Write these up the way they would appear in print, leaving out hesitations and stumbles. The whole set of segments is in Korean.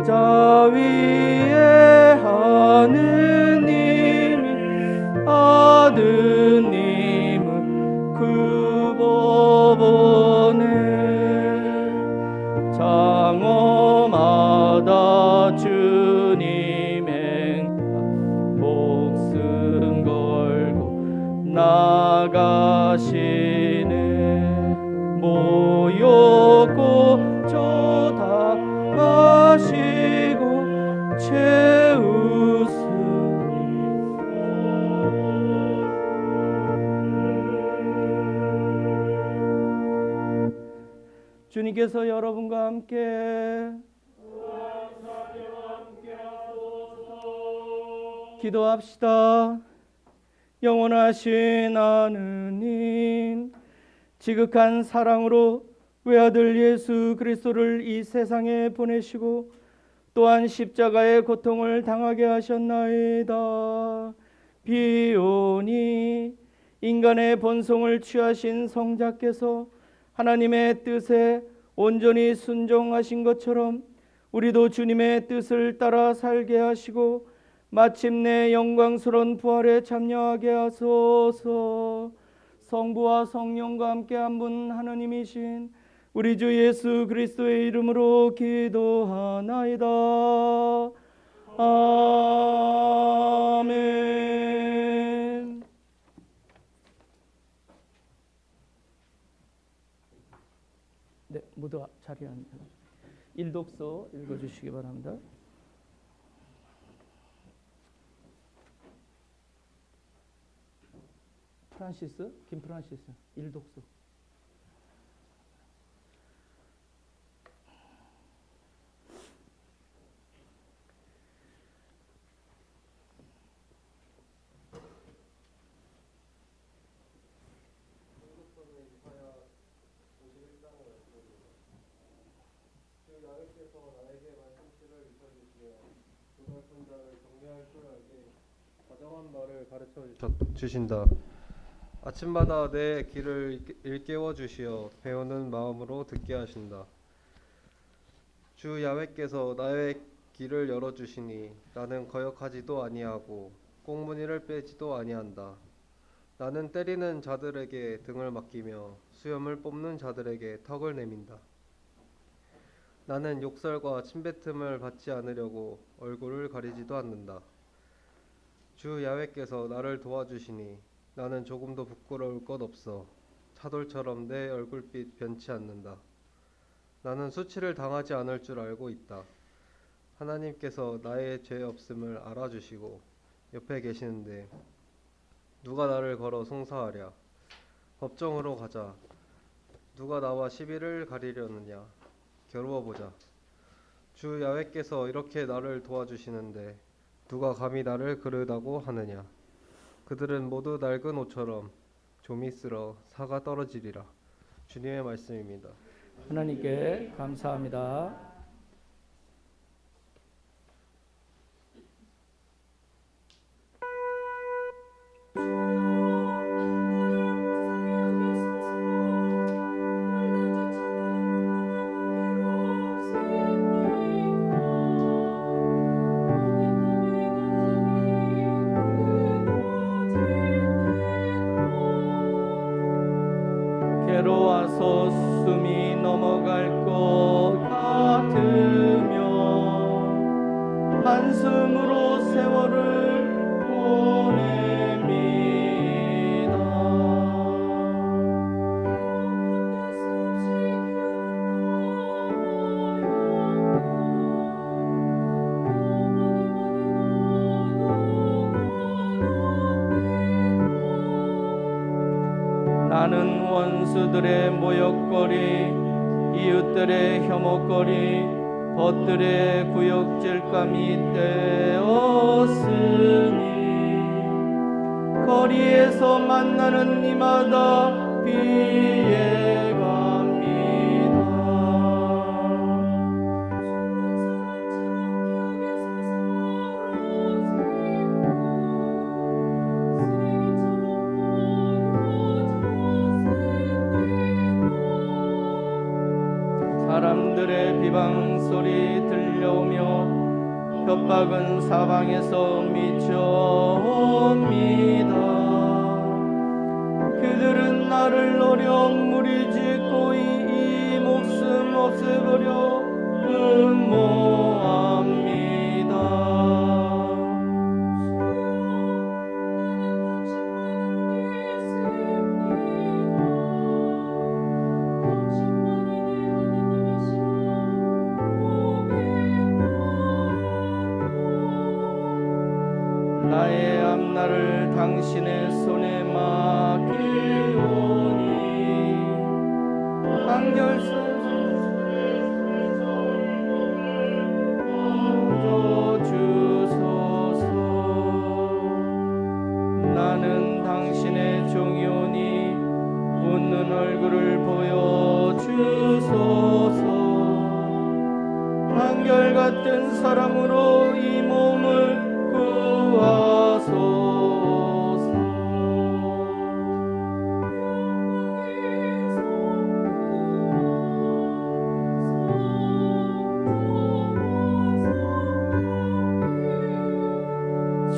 십자 위에 하느님이 아드님을 그 법원에 장엄하다 주님의 목숨 걸고 나가시네. 모욕고 조당하시고 채우으니 주님께서 여러분과 함께 기도합시다. 영원하신 하느님, 지극한 사랑으로 외아들 예수 그리스도를 이 세상에 보내시고 또한 십자가의 고통을 당하게 하셨나이다. 비오니 인간의 본성을 취하신 성자께서 하나님의 뜻에 온전히 순종하신 것처럼 우리도 주님의 뜻을 따라 살게 하시고 마침내 영광스러운 부활에 참여하게 하소서. 성부와 성령과 함께 한 분 하느님이신 우리 주 예수 그리스도의 이름으로 기도하나이다. 아멘. 네, 모두 자리에 앉아 일독서 읽어주시기 바랍니다. 프란시스, 김프란시스, 일독서. 다정한 말을 가르쳐 주신다. 아침마다 내 귀를 일깨워 주시어 배우는 마음으로 듣게 하신다. 주 야훼께서 나의 길을 열어 주시니 나는 거역하지도 아니하고 꽁무니를 빼지도 아니한다. 나는 때리는 자들에게 등을 맡기며 수염을 뽑는 자들에게 턱을 내민다. 나는 욕설과 침뱉음을 받지 않으려고 얼굴을 가리지도 않는다. 주 야훼께서 나를 도와주시니 나는 조금도 부끄러울 것 없어. 차돌처럼 내 얼굴빛 변치 않는다. 나는 수치를 당하지 않을 줄 알고 있다. 하나님께서 나의 죄 없음을 알아주시고 옆에 계시는데 누가 나를 걸어 송사하랴. 법정으로 가자. 누가 나와 시비를 가리려느냐. 겨루어보자. 주 야훼께서 이렇게 나를 도와주시는데 누가 감히 나를 그르다고 하느냐. 그들은 모두 낡은 옷처럼 좀이 쓸어 사가 떨어지리라. 주님의 말씀입니다. 하나님께 감사합니다. 괴로워서 숨이 넘어갈 것 같으며 한숨으로 세월을 보냅니다. 나는 원수들의 모욕거리, 이웃들의 혐오거리, 벗들의 구역질감이 되었으니 거리에서 만나는 이마다 피해갑니다. 사람들의 비방 소리 들려오며 협박은 사방에서 미쳐옵니다. 그들은 나를 노려 무리짓고 이 목숨 없애버려 음모합니다. 나의 앞날을 당신의 손에 맡기오니 한결 주소서. 나는 당신의 종이오니 웃는 얼굴을 보여주소서. 한결같은 사람으로 이 몸을 구하소서.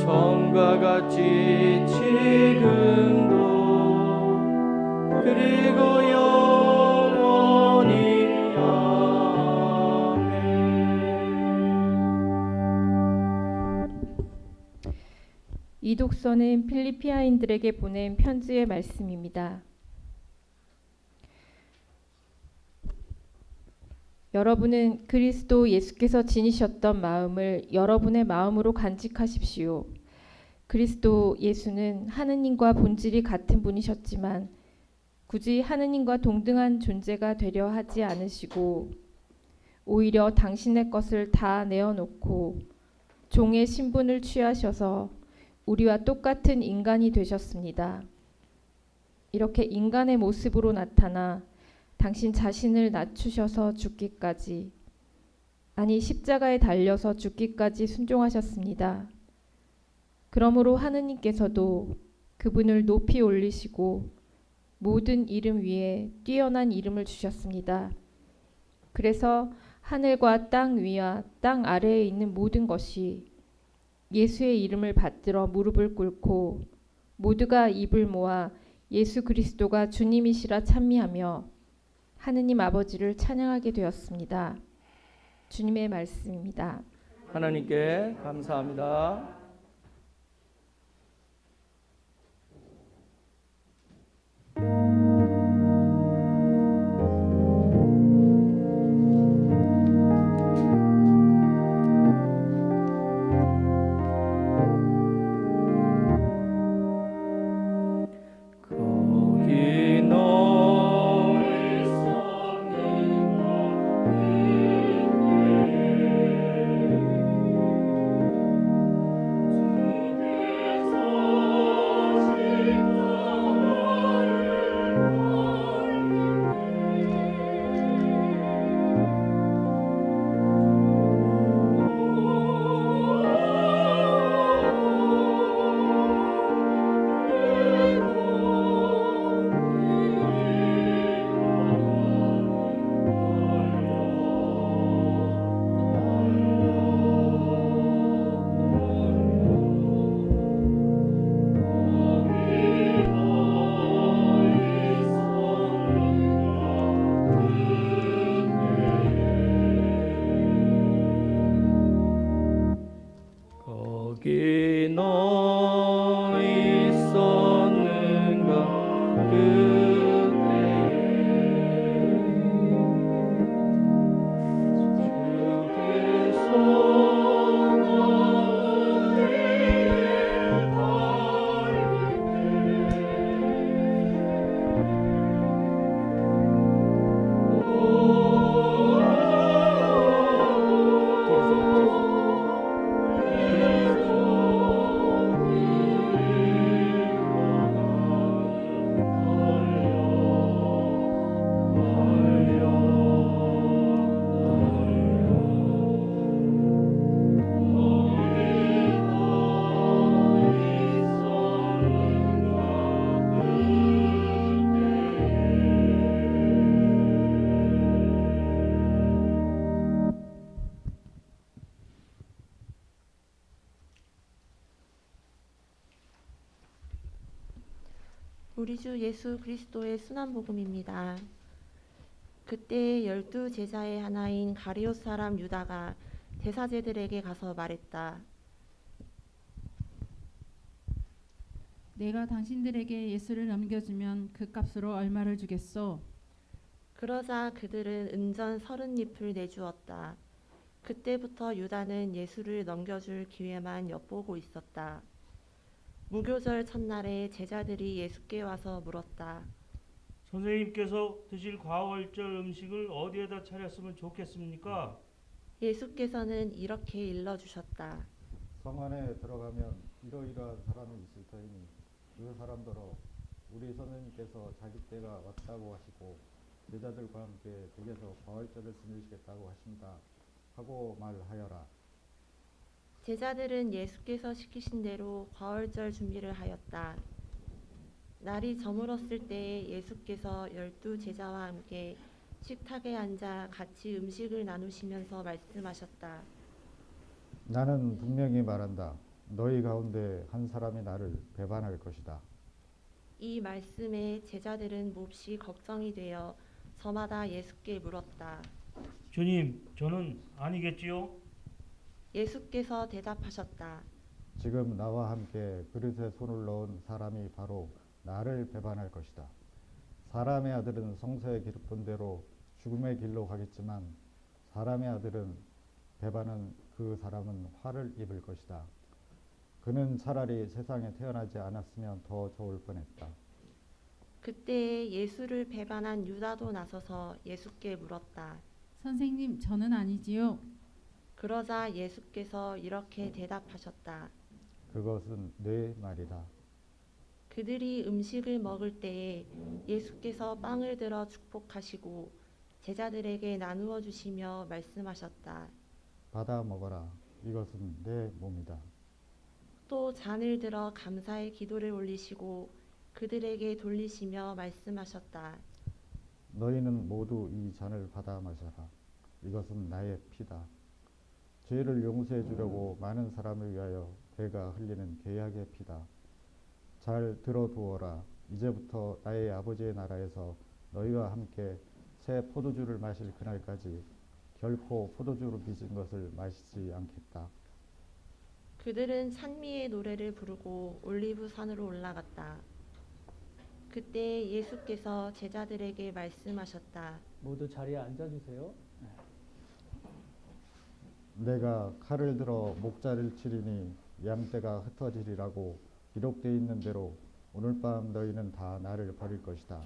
처음과 같이 지금도 그리고 영원히 아멘. 이 독서는 필리피아인들에게 보낸 편지의 말씀입니다. 여러분은 그리스도 예수께서 지니셨던 마음을 여러분의 마음으로 간직하십시오. 그리스도 예수는 하느님과 본질이 같은 분이셨지만 굳이 하느님과 동등한 존재가 되려 하지 않으시고 오히려 당신의 것을 다 내어놓고 종의 신분을 취하셔서 우리와 똑같은 인간이 되셨습니다. 이렇게 인간의 모습으로 나타나 당신 자신을 낮추셔서 죽기까지, 아니 십자가에 달려서 죽기까지 순종하셨습니다. 그러므로 하느님께서도 그분을 높이 올리시고 모든 이름 위에 뛰어난 이름을 주셨습니다. 그래서 하늘과 땅 위와 땅 아래에 있는 모든 것이 예수의 이름을 받들어 무릎을 꿇고 모두가 입을 모아 예수 그리스도가 주님이시라 찬미하며 하느님 아버지를 찬양하게 되었습니다. 주님의 말씀입니다. 하나님께 감사합니다. 우리 주 예수 그리스도의 순한 복음입니다. 그때 12제자의 하나인 가룟 사람 유다가 대사제들에게 가서 말했다. 내가 당신들에게 예수를 넘겨주면 그 값으로 얼마를 주겠소? 그러자 그들은 은전 30잎을 내주었다. 그때부터 유다는 예수를 넘겨줄 기회만 엿보고 있었다. 무교절 첫날에 제자들이 예수께 와서 물었다. 선생님께서 드실 과월절 음식을 어디에다 차렸으면 좋겠습니까? 예수께서는 이렇게 일러주셨다. 성 안에 들어가면 이러이러한 사람이 있을 터이니 그 사람더러 우리 선생님께서 자기 때가 왔다고 하시고 제자들과 함께 댁에서 과월절을 지내시겠다고 하신다 하고 말하여라. 제자들은 예수께서 시키신 대로 과월절 준비를 하였다. 날이 저물었을 때에 예수께서 12제자와 함께 식탁에 앉아 같이 음식을 나누시면서 말씀하셨다. 나는 분명히 말한다. 너희 가운데 한 사람이 나를 배반할 것이다. 이 말씀에 제자들은 몹시 걱정이 되어 저마다 예수께 물었다. 주님, 저는 아니겠지요? 예수께서 대답하셨다. 지금 나와 함께 그릇에 손을 넣은 사람이 바로 나를 배반할 것이다. 사람의 아들은 성서의 기록본대로 죽음의 길로 가겠지만 사람의 아들은 배반한 그 사람은 화를 입을 것이다. 그는 차라리 세상에 태어나지 않았으면 더 좋을 뻔했다. 그때 예수를 배반한 유다도 나서서 예수께 물었다. 선생님, 저는 아니지요. 그러자 예수께서 이렇게 대답하셨다. 그것은 내 말이다. 그들이 음식을 먹을 때에 예수께서 빵을 들어 축복하시고 제자들에게 나누어 주시며 말씀하셨다. 받아 먹어라. 이것은 내 몸이다. 또 잔을 들어 감사의 기도를 올리시고 그들에게 돌리시며 말씀하셨다. 너희는 모두 이 잔을 받아 마셔라. 이것은 나의 피다. 죄를 용서해 주려고 많은 사람을 위하여 내가 흘리는 계약의 피다. 잘 들어두어라. 이제부터 나의 아버지의 나라에서 너희와 함께 새 포도주를 마실 그날까지 결코 포도주로 빚은 것을 마시지 않겠다. 그들은 찬미의 노래를 부르고 올리브 산으로 올라갔다. 그때 예수께서 제자들에게 말씀하셨다. 모두 자리에 앉아주세요. 내가 칼을 들어 목자를 치리니 양떼가 흩어지리라고 기록되어 있는 대로 오늘 밤 너희는 다 나를 버릴 것이다.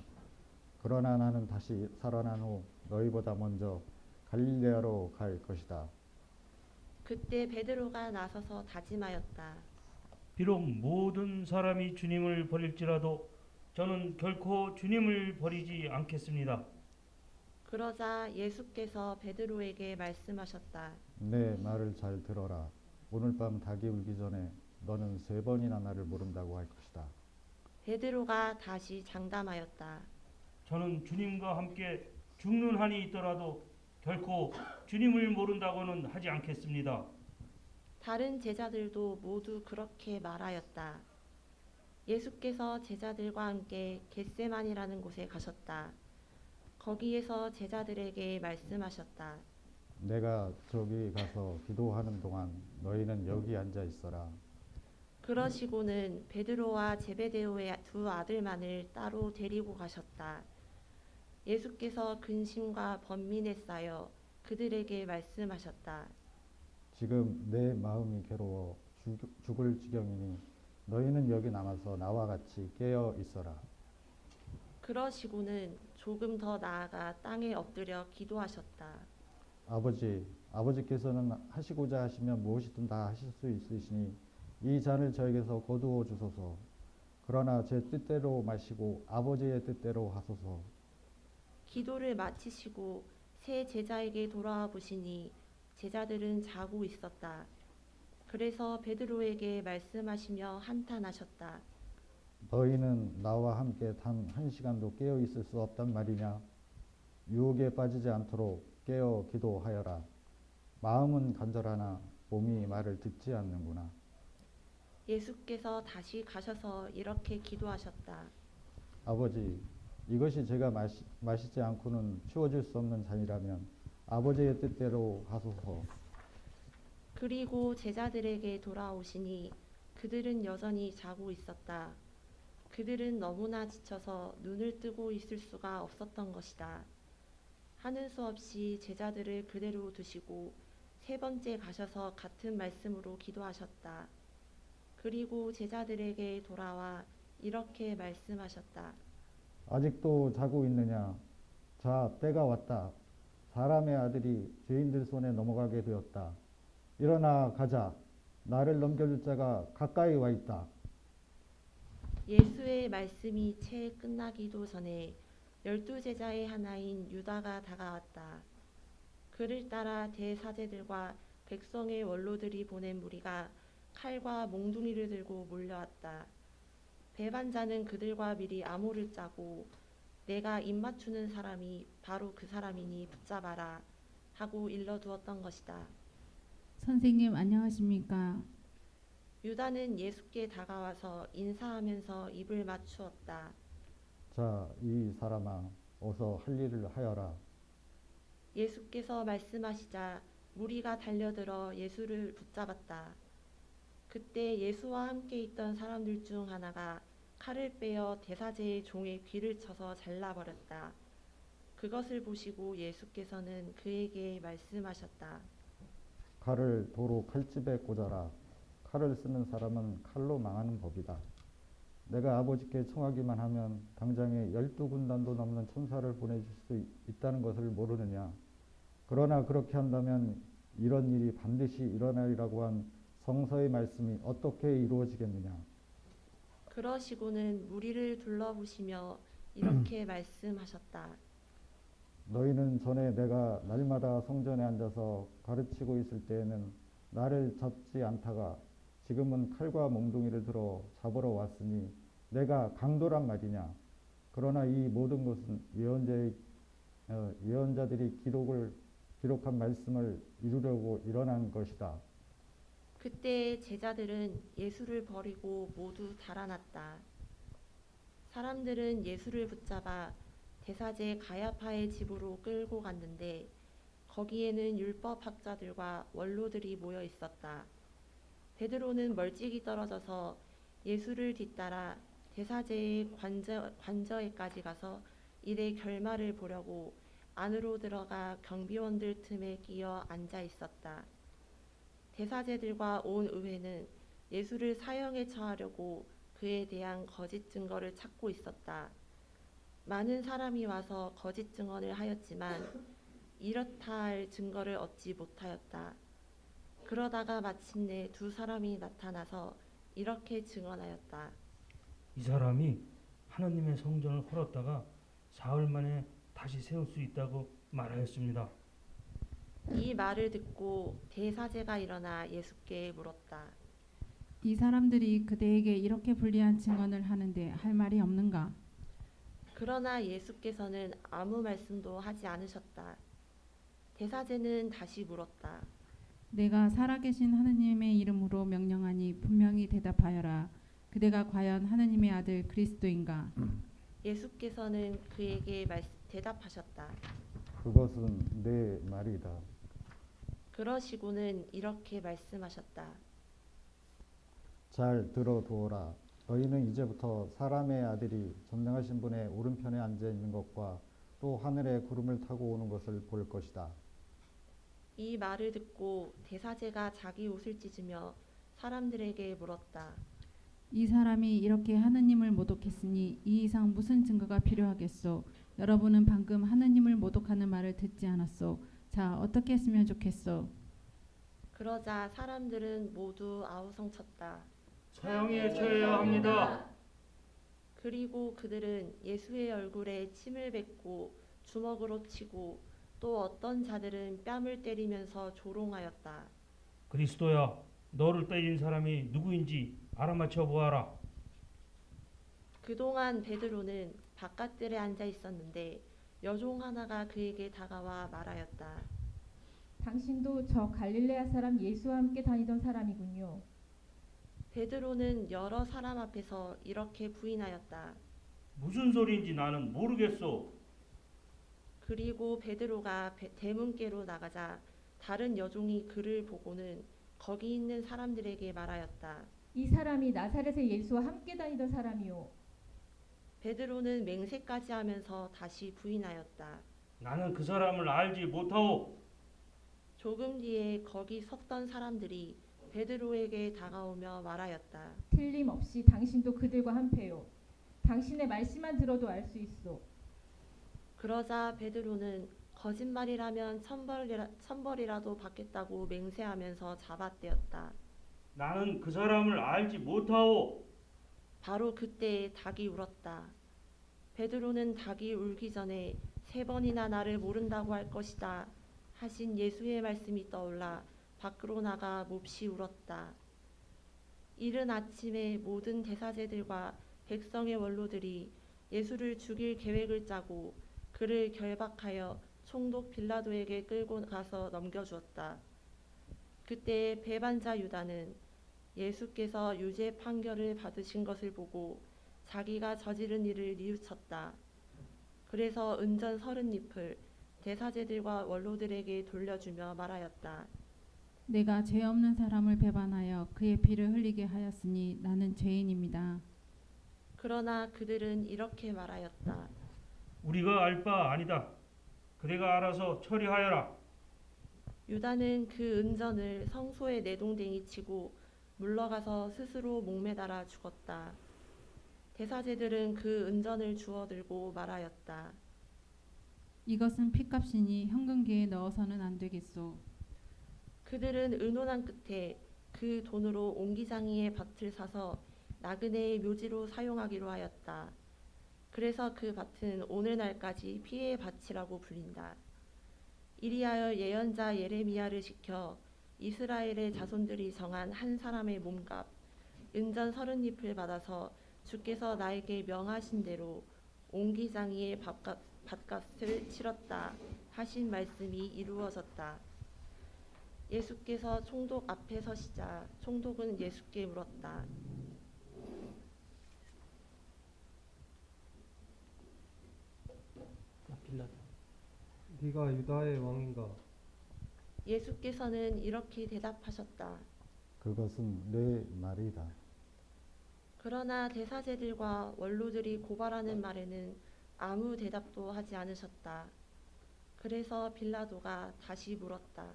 그러나 나는 다시 살아난 후 너희보다 먼저 갈릴레아로 갈 것이다. 그때 베드로가 나서서 다짐하였다. 비록 모든 사람이 주님을 버릴지라도 저는 결코 주님을 버리지 않겠습니다. 그러자 예수께서 베드로에게 말씀하셨다. 내 말을 잘 들어라. 오늘 밤 닭이 울기 전에 너는 3번이나 나를 모른다고 할 것이다. 베드로가 다시 장담하였다. 저는 주님과 함께 죽는 한이 있더라도 결코 주님을 모른다고는 하지 않겠습니다. 다른 제자들도 모두 그렇게 말하였다. 예수께서 제자들과 함께 겟세만이라는 곳에 가셨다. 거기에서 제자들에게 말씀하셨다. 내가 저기 가서 기도하는 동안 너희는 여기 앉아 있어라. 그러시고는 베드로와 제베데오의 2 아들만을 따로 데리고 가셨다. 예수께서 근심과 번민에 쌓여 그들에게 말씀하셨다. 지금 내 마음이 괴로워 죽을 지경이니 너희는 여기 남아서 나와 같이 깨어 있어라. 그러시고는 조금 더 나아가 땅에 엎드려 기도하셨다. 아버지께서는 하시고자 하시면 무엇이든 다 하실 수 있으시니 이 잔을 저에게서 거두어 주소서. 그러나 제 뜻대로 마시고 아버지의 뜻대로 하소서. 기도를 마치시고 세 제자에게 돌아와 보시니 제자들은 자고 있었다. 그래서 베드로에게 말씀하시며 한탄하셨다. 너희는 나와 함께 단 1시간도 깨어 있을 수 없단 말이냐? 유혹에 빠지지 않도록 깨어 기도하여라. 마음은 간절하나 몸이 말을 듣지 않는구나. 예수께서 다시 가셔서 이렇게 기도하셨다. 아버지, 이것이 제가 마시지 않고는 치워질 수 없는 잔이라면 아버지의 뜻대로 하소서. 그리고 제자들에게 돌아오시니 그들은 여전히 자고 있었다. 그들은 너무나 지쳐서 눈을 뜨고 있을 수가 없었던 것이다. 하는 수 없이 제자들을 그대로 두시고 세 번째 가셔서 같은 말씀으로 기도하셨다. 그리고 제자들에게 돌아와 이렇게 말씀하셨다. 아직도 자고 있느냐? 자, 때가 왔다. 사람의 아들이 죄인들 손에 넘어가게 되었다. 일어나 가자. 나를 넘겨줄 자가 가까이 와 있다. 예수의 말씀이 채 끝나기도 전에 12제자의 하나인 유다가 다가왔다. 그를 따라 대사제들과 백성의 원로들이 보낸 무리가 칼과 몽둥이를 들고 몰려왔다. 배반자는 그들과 미리 암호를 짜고 내가 입맞추는 사람이 바로 그 사람이니 붙잡아라 하고 일러두었던 것이다. 선생님 안녕하십니까? 유다는 예수께 다가와서 인사하면서 입을 맞추었다. 자, 이 사람아, 어서 할 일을 하여라. 예수께서 말씀하시자 무리가 달려들어 예수를 붙잡았다. 그때 예수와 함께 있던 사람들 중 하나가 칼을 빼어 대사제의 종의 귀를 쳐서 잘라버렸다. 그것을 보시고 예수께서는 그에게 말씀하셨다. 칼을 도로 칼집에 꽂아라. 칼을 쓰는 사람은 칼로 망하는 법이다. 내가 아버지께 청하기만 하면 당장에 12군단도 넘는 천사를 보내줄 수 있다는 것을 모르느냐. 그러나 그렇게 한다면 이런 일이 반드시 일어나리라고 한 성서의 말씀이 어떻게 이루어지겠느냐. 그러시고는 무리를 둘러보시며 이렇게 말씀하셨다. 너희는 전에 내가 날마다 성전에 앉아서 가르치고 있을 때에는 나를 잡지 않다가 지금은 칼과 몽둥이를 들어 잡으러 왔으니 내가 강도란 말이냐. 그러나 이 모든 것은 예언자들이 기록한 말씀을 이루려고 일어난 것이다. 그때 제자들은 예수를 버리고 모두 달아났다. 사람들은 예수를 붙잡아 대사제 가야파의 집으로 끌고 갔는데 거기에는 율법학자들과 원로들이 모여 있었다. 베드로는 멀찍이 떨어져서 예수를 뒤따라 대사제의 관저에까지 가서 일의 결말을 보려고 안으로 들어가 경비원들 틈에 끼어 앉아 있었다. 대사제들과 온 의회는 예수를 사형에 처하려고 그에 대한 거짓 증거를 찾고 있었다. 많은 사람이 와서 거짓 증언을 하였지만 이렇다 할 증거를 얻지 못하였다. 그러다가 마침내 두 사람이 나타나서 이렇게 증언하였다. 이 사람이 하나님의 성전을 헐었다가 사흘 만에 다시 세울 수 있다고 말하였습니다. 이 말을 듣고 대사제가 일어나 예수께 물었다. 이 사람들이 그대에게 이렇게 불리한 증언을 하는데 할 말이 없는가? 그러나 예수께서는 아무 말씀도 하지 않으셨다. 대사제는 다시 물었다. 내가 살아계신 하느님의 이름으로 명령하니 분명히 대답하여라. 그대가 과연 하느님의 아들 그리스도인가? 예수께서는 그에게 대답하셨다. 그것은 내 말이다. 그러시고는 이렇게 말씀하셨다. 잘 들어두어라. 너희는 이제부터 사람의 아들이 전능하신 분의 오른편에 앉아 있는 것과 또 하늘에 구름을 타고 오는 것을 볼 것이다. 이 말을 듣고 대사제가 자기 옷을 찢으며 사람들에게 물었다. 이 사람이 이렇게 하느님을 모독했으니 이 이상 무슨 증거가 필요하겠소? 여러분은 방금 하느님을 모독하는 말을 듣지 않았소? 자, 어떻게 했으면 좋겠소? 그러자 사람들은 모두 아우성쳤다. 사형에 처해야 합니다. 그리고 그들은 예수의 얼굴에 침을 뱉고 주먹으로 치고 또 어떤 자들은 뺨을 때리면서 조롱하였다. 그리스도야, 너를 때린 사람이 누구인지 알아맞혀 보아라. 그동안 베드로는 바깥들에 앉아 있었는데 여종 하나가 그에게 다가와 말하였다. 당신도 저 갈릴레아 사람 예수와 함께 다니던 사람이군요. 베드로는 여러 사람 앞에서 이렇게 부인하였다. 무슨 소리인지 나는 모르겠소. 그리고 베드로가 대문께로 나가자 다른 여종이 그를 보고는 거기 있는 사람들에게 말하였다. 이 사람이 나사렛의 예수와 함께 다니던 사람이요. 베드로는 맹세까지 하면서 다시 부인하였다. 나는 그 사람을 알지 못하오. 조금 뒤에 거기 섰던 사람들이 베드로에게 다가오며 말하였다. 틀림없이 당신도 그들과 한패요. 당신의 말씀만 들어도 알 수 있어. 그러자 베드로는 거짓말이라면 천벌이라도 받겠다고 맹세하면서 잡아떼었다. 나는 그 사람을 알지 못하오. 바로 그때 닭이 울었다. 베드로는 닭이 울기 전에 3번이나 나를 모른다고 할 것이다 하신 예수의 말씀이 떠올라 밖으로 나가 몹시 울었다. 이른 아침에 모든 대사제들과 백성의 원로들이 예수를 죽일 계획을 짜고 그를 결박하여 총독 빌라도에게 끌고 가서 넘겨주었다. 그때 배반자 유다는 예수께서 유죄 판결을 받으신 것을 보고 자기가 저지른 일을 뉘우쳤다. 그래서 은전 30잎을 대사제들과 원로들에게 돌려주며 말하였다. 내가 죄 없는 사람을 배반하여 그의 피를 흘리게 하였으니 나는 죄인입니다. 그러나 그들은 이렇게 말하였다. 우리가 알 바 아니다. 그대가 알아서 처리하여라. 유다는 그 은전을 성소에 내동댕이 치고 물러가서 스스로 목매달아 죽었다. 대사제들은 그 은전을 주워들고 말하였다. 이것은 피값이니 현금계에 넣어서는 안 되겠소. 그들은 의논한 끝에 그 돈으로 옹기장이의 밭을 사서 나그네의 묘지로 사용하기로 하였다. 그래서 그 밭은 오늘날까지 피의 밭이라고 불린다. 이리하여 예언자 예레미야를 시켜 이스라엘의 자손들이 정한 한 사람의 몸값 은전 30잎을 받아서 주께서 나에게 명하신 대로 옹기장이의 밭값을 치렀다 하신 말씀이 이루어졌다. 예수께서 총독 앞에 서시자 총독은 예수께 물었다. 빌라도. 네가 유다의 왕인가? 예수께서는 이렇게 대답하셨다. 그것은 내 말이다. 그러나 대사제들과 원로들이 고발하는 말에는 아무 대답도 하지 않으셨다. 그래서 빌라도가 다시 물었다.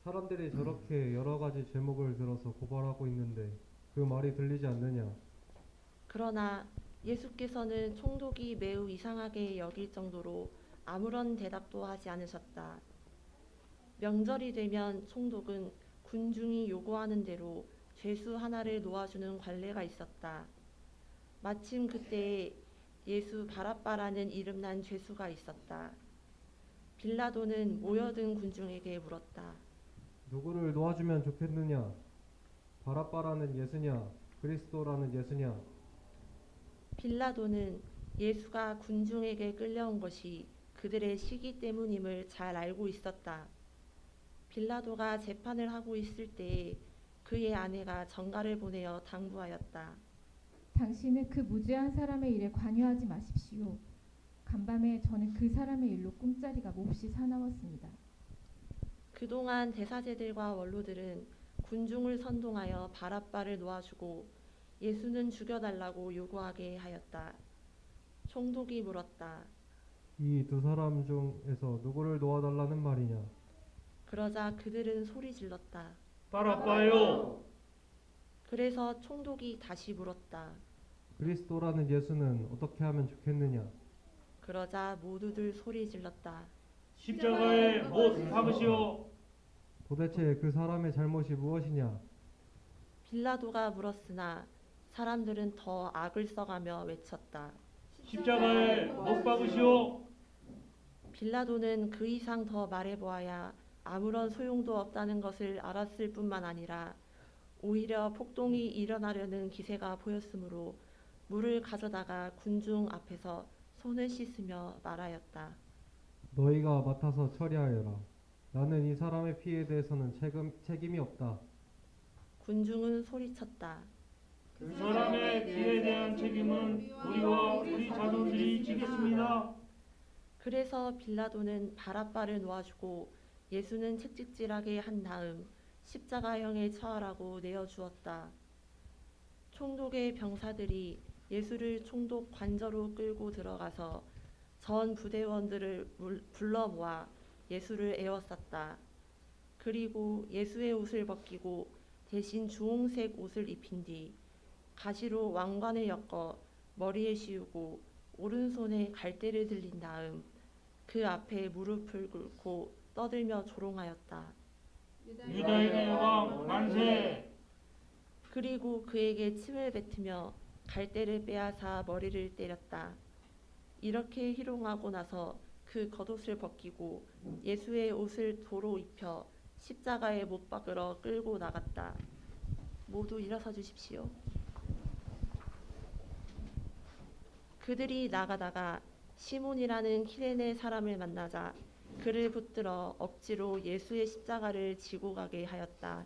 사람들이 저렇게 여러 가지 제목을 들어서 고발하고 있는데 그 말이 들리지 않느냐? 그러나 예수께서는 총독이 매우 이상하게 여길 정도로 아무런 대답도 하지 않으셨다. 명절이 되면 총독은 군중이 요구하는 대로 죄수 하나를 놓아주는 관례가 있었다. 마침 그때에 예수 바랍바라는 이름난 죄수가 있었다. 빌라도는 모여든 군중에게 물었다. 누구를 놓아주면 좋겠느냐? 바랍바라는 예수냐? 그리스도라는 예수냐? 빌라도는 예수가 군중에게 끌려온 것이 그들의 시기 때문임을 잘 알고 있었다. 빌라도가 재판을 하고 있을 때에 그의 아내가 전가를 보내어 당부하였다. 당신은 그 무죄한 사람의 일에 관여하지 마십시오. 간밤에 저는 그 사람의 일로 꿈자리가 몹시 사나웠습니다. 그동안 대사제들과 원로들은 군중을 선동하여 바랍바를 놓아주고 예수는 죽여달라고 요구하게 하였다. 총독이 물었다. 이 두 사람 중에서 누구를 놓아달라는 말이냐? 그러자 그들은 소리 질렀다. 바랍바요. 그래서 총독이 다시 물었다. 그리스도라는 예수는 어떻게 하면 좋겠느냐? 그러자 모두들 소리 질렀다. 십자가에 못 박으시오. 도대체 그 사람의 잘못이 무엇이냐? 빌라도가 물었으나 사람들은 더 악을 써가며 외쳤다. 십자가에 못 박으시오. 빌라도는 그 이상 더 말해보아야 아무런 소용도 없다는 것을 알았을 뿐만 아니라 오히려 폭동이 일어나려는 기세가 보였으므로 물을 가져다가 군중 앞에서 손을 씻으며 말하였다. 너희가 맡아서 처리하여라. 나는 이 사람의 피에 대해서는 책임이 없다. 군중은 소리쳤다. 그 사람의 피에 대한 책임은 우리와 우리 자손들이 지겠습니다. 그래서 빌라도는 바라바를 놓아주고 예수는 채찍질하게 한 다음 십자가형에 처하라고 내어주었다. 총독의 병사들이 예수를 총독 관저로 끌고 들어가서 전 부대원들을 불러 모아 예수를 에워쌌다. 그리고 예수의 옷을 벗기고 대신 주홍색 옷을 입힌 뒤 가시로 왕관을 엮어 머리에 씌우고 오른손에 갈대를 들린 다음 그 앞에 무릎을 꿇고 떠들며 조롱하였다. 유다인의 왕 만세! 그리고 그에게 침을 뱉으며 갈대를 빼앗아 머리를 때렸다. 이렇게 희롱하고 나서 그 겉옷을 벗기고 예수의 옷을 도로 입혀 십자가에 못 박으러 끌고 나갔다. 모두 일어서 주십시오. 그들이 나가다가 시몬이라는 키레네 사람을 만나자 그를 붙들어 억지로 예수의 십자가를 지고 가게 하였다.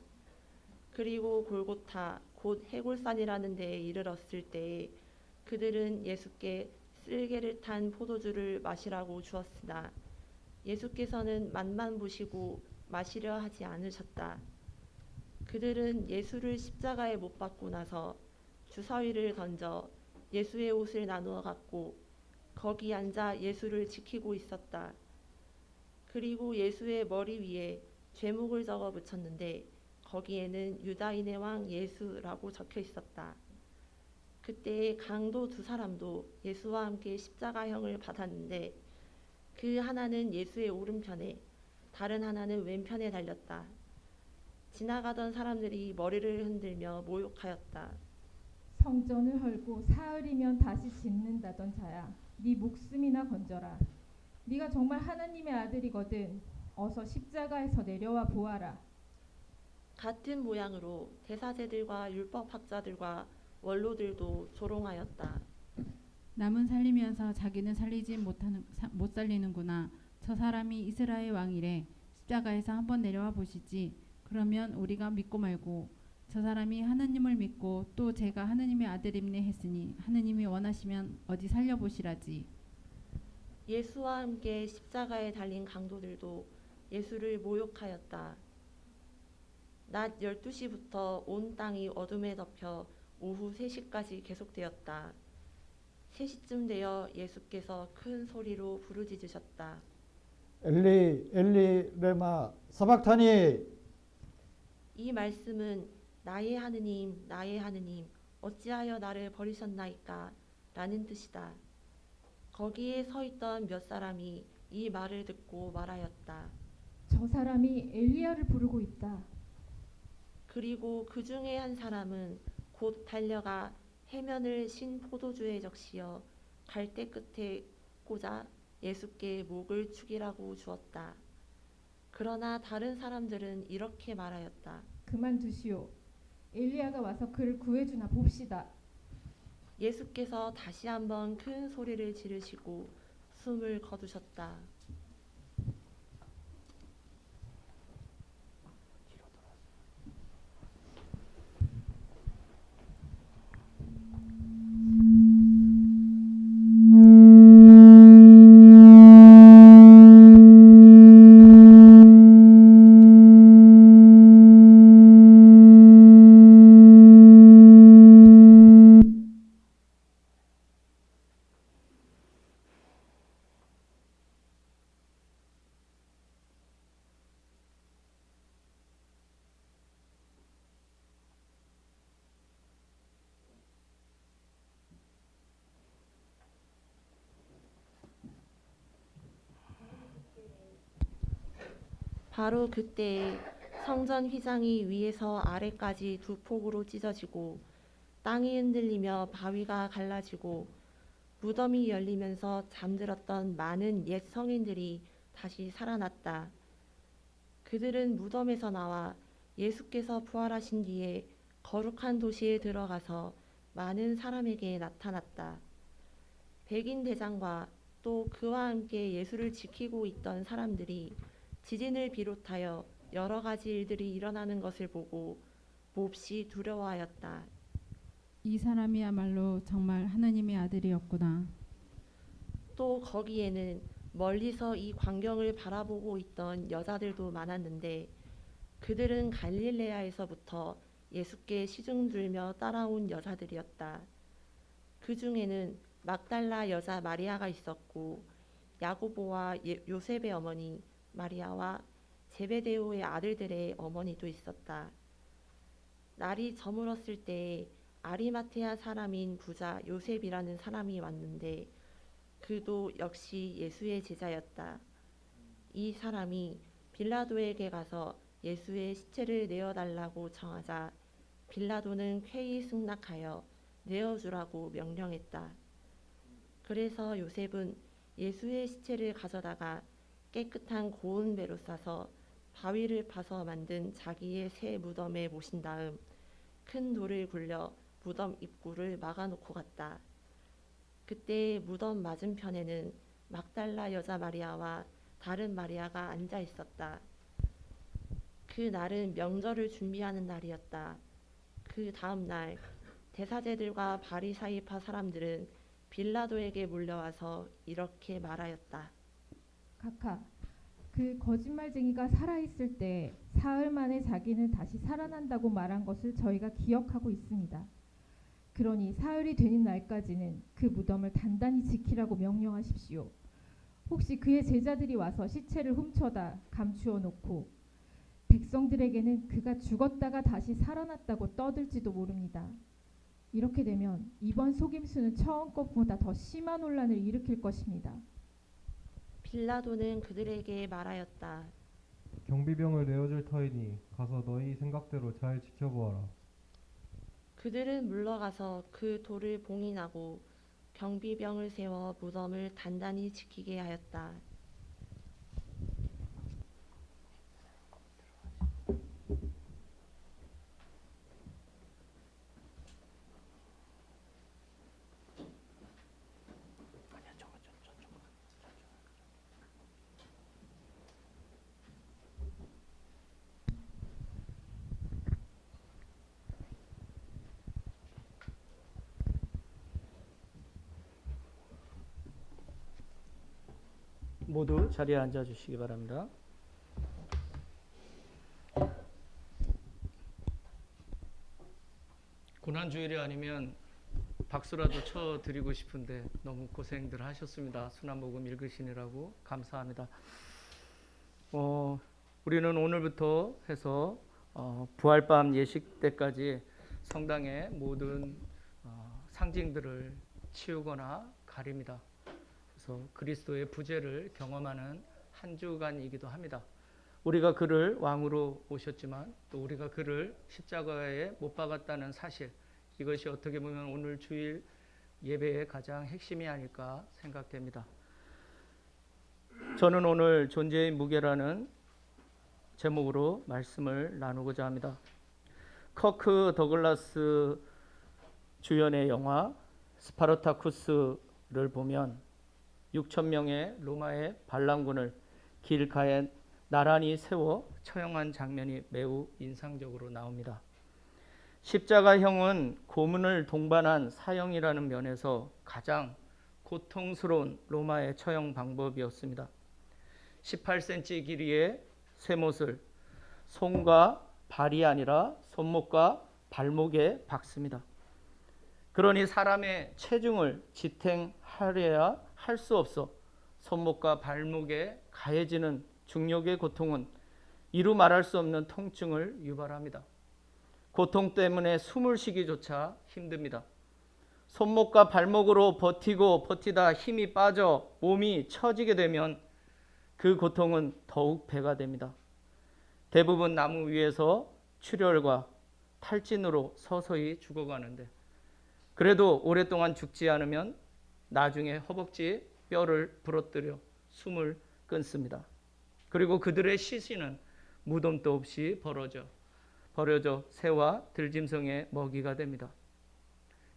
그리고 골고타 곧 해골산이라는 데에 이르렀을 때에 그들은 예수께 쓸개를 탄 포도주를 마시라고 주었으나 예수께서는 맛만 보시고 마시려 하지 않으셨다. 그들은 예수를 십자가에 못 박고 나서 주사위를 던져 예수의 옷을 나누어 갖고 거기 앉아 예수를 지키고 있었다. 그리고 예수의 머리 위에 죄목을 적어 붙였는데 거기에는 유다인의 왕 예수라고 적혀 있었다. 그때에 강도 두 사람도 예수와 함께 십자가형을 받았는데 그 하나는 예수의 오른편에 다른 하나는 왼편에 달렸다. 지나가던 사람들이 머리를 흔들며 모욕하였다. 성전을 헐고 사흘이면 다시 짓는다던 자야, 네 목숨이나 건져라. 네가 정말 하나님의 아들이거든 어서 십자가에서 내려와 보아라. 같은 모양으로 대사제들과 율법학자들과 원로들도 조롱하였다. 남은 살리면서 자기는 못 살리는구나. 저 사람이 이스라엘 왕이래. 십자가에서 한번 내려와 보시지. 그러면 우리가 믿고 말고. 저 사람이 하느님을 믿고 또 제가 하느님의 아들임네 했으니 하느님이 원하시면 어디 살려보시라지. 예수와 함께 십자가에 달린 강도들도 예수를 모욕하였다. 낮 12시부터 온 땅이 어둠에 덮여 오후 3시까지 계속되었다. 3시쯤 되어 예수께서 큰 소리로 부르짖으셨다. 엘리 엘리 레마 사박타니. 이 말씀은 나의 하느님 나의 하느님 어찌하여 나를 버리셨나이까 라는 뜻이다. 거기에 서 있던 몇 사람이 이 말을 듣고 말하였다. 저 사람이 엘리야를 부르고 있다. 그리고 그 중에 한 사람은 곧 달려가 해면을 신 포도주에 적시어 갈대 끝에 꽂아 예수께 목을 축이라고 주었다. 그러나 다른 사람들은 이렇게 말하였다. 그만두시오. 엘리야가 와서 그를 구해주나 봅시다. 예수께서 다시 한번 큰 소리를 지르시고 숨을 거두셨다. 바로 그때에 성전 휘장이 위에서 아래까지 두 폭으로 찢어지고 땅이 흔들리며 바위가 갈라지고 무덤이 열리면서 잠들었던 많은 옛 성인들이 다시 살아났다. 그들은 무덤에서 나와 예수께서 부활하신 뒤에 거룩한 도시에 들어가서 많은 사람에게 나타났다. 백인 대장과 또 그와 함께 예수를 지키고 있던 사람들이 지진을 비롯하여 여러 가지 일들이 일어나는 것을 보고 몹시 두려워하였다. 이 사람이야말로 정말 하나님의 아들이었구나. 또 거기에는 멀리서 이 광경을 바라보고 있던 여자들도 많았는데 그들은 갈릴레아에서부터 예수께 시중 들며 따라온 여자들이었다. 그 중에는 막달라 여자 마리아가 있었고 야고보와 요셉의 어머니 마리아와 제베데오의 아들들의 어머니도 있었다. 날이 저물었을 때에 아리마테아 사람인 부자 요셉이라는 사람이 왔는데 그도 역시 예수의 제자였다. 이 사람이 빌라도에게 가서 예수의 시체를 내어달라고 청하자 빌라도는 쾌히 승낙하여 내어주라고 명령했다. 그래서 요셉은 예수의 시체를 가져다가 깨끗한 고운 배로 싸서 바위를 파서 만든 자기의 새 무덤에 모신 다음 큰 돌을 굴려 무덤 입구를 막아놓고 갔다. 그때 무덤 맞은편에는 막달라 여자 마리아와 다른 마리아가 앉아 있었다. 그 날은 명절을 준비하는 날이었다. 그 다음 날 대사제들과 바리사이파 사람들은 빌라도에게 몰려와서 이렇게 말하였다. 각하, 그 거짓말쟁이가 살아있을 때 사흘 만에 자기는 다시 살아난다고 말한 것을 저희가 기억하고 있습니다. 그러니 사흘이 되는 날까지는 그 무덤을 단단히 지키라고 명령하십시오. 혹시 그의 제자들이 와서 시체를 훔쳐다 감추어 놓고 백성들에게는 그가 죽었다가 다시 살아났다고 떠들지도 모릅니다. 이렇게 되면 이번 속임수는 처음 것보다 더 심한 혼란을 일으킬 것입니다. 빌라도는 그들에게 말하였다. 경비병을 내어줄 터이니 가서 너희 생각대로 잘 지켜보아라. 그들은 물러가서 그 돌을 봉인하고 경비병을 세워 무덤을 단단히 지키게 하였다. 모두 자리에 앉아 주시기 바랍니다. 고난주일이 아니면 박수라도 쳐드리고 싶은데 너무 고생들 하셨습니다. 순환복음 읽으시느라고 감사합니다. 우리는 오늘부터 해서 부활밤 예식 때까지 성당의 모든 상징들을 치우거나 가립니다. 그래서 그리스도의 부재를 경험하는 한 주간이기도 합니다. 우리가 그를 왕으로 모셨지만 또 우리가 그를 십자가에 못 박았다는 사실, 이것이 어떻게 보면 오늘 주일 예배의 가장 핵심이 아닐까 생각됩니다. 저는 오늘 존재의 무게라는 제목으로 말씀을 나누고자 합니다. 커크 더글라스 주연의 영화 스파르타쿠스를 보면 6천 명의 로마의 반란군을 길가에 나란히 세워 처형한 장면이 매우 인상적으로 나옵니다. 십자가형은 고문을 동반한 사형이라는 면에서 가장 고통스러운 로마의 처형 방법이었습니다. 18cm 길이의 쇠못을 손과 발이 아니라 손목과 발목에 박습니다. 그러니 사람의 체중을 지탱하려야 할 수 없어 손목과 발목에 가해지는 중력의 고통은 이루 말할 수 없는 통증을 유발합니다. 고통 때문에 숨을 쉬기조차 힘듭니다. 손목과 발목으로 버티다 힘이 빠져 몸이 처지게 되면 그 고통은 더욱 배가 됩니다. 대부분 나무 위에서 출혈과 탈진으로 서서히 죽어가는데 그래도 오랫동안 죽지 않으면 나중에 허벅지 뼈를 부러뜨려 숨을 끊습니다. 그리고 그들의 시신은 무덤도 없이 버려져 새와 들짐승의 먹이가 됩니다.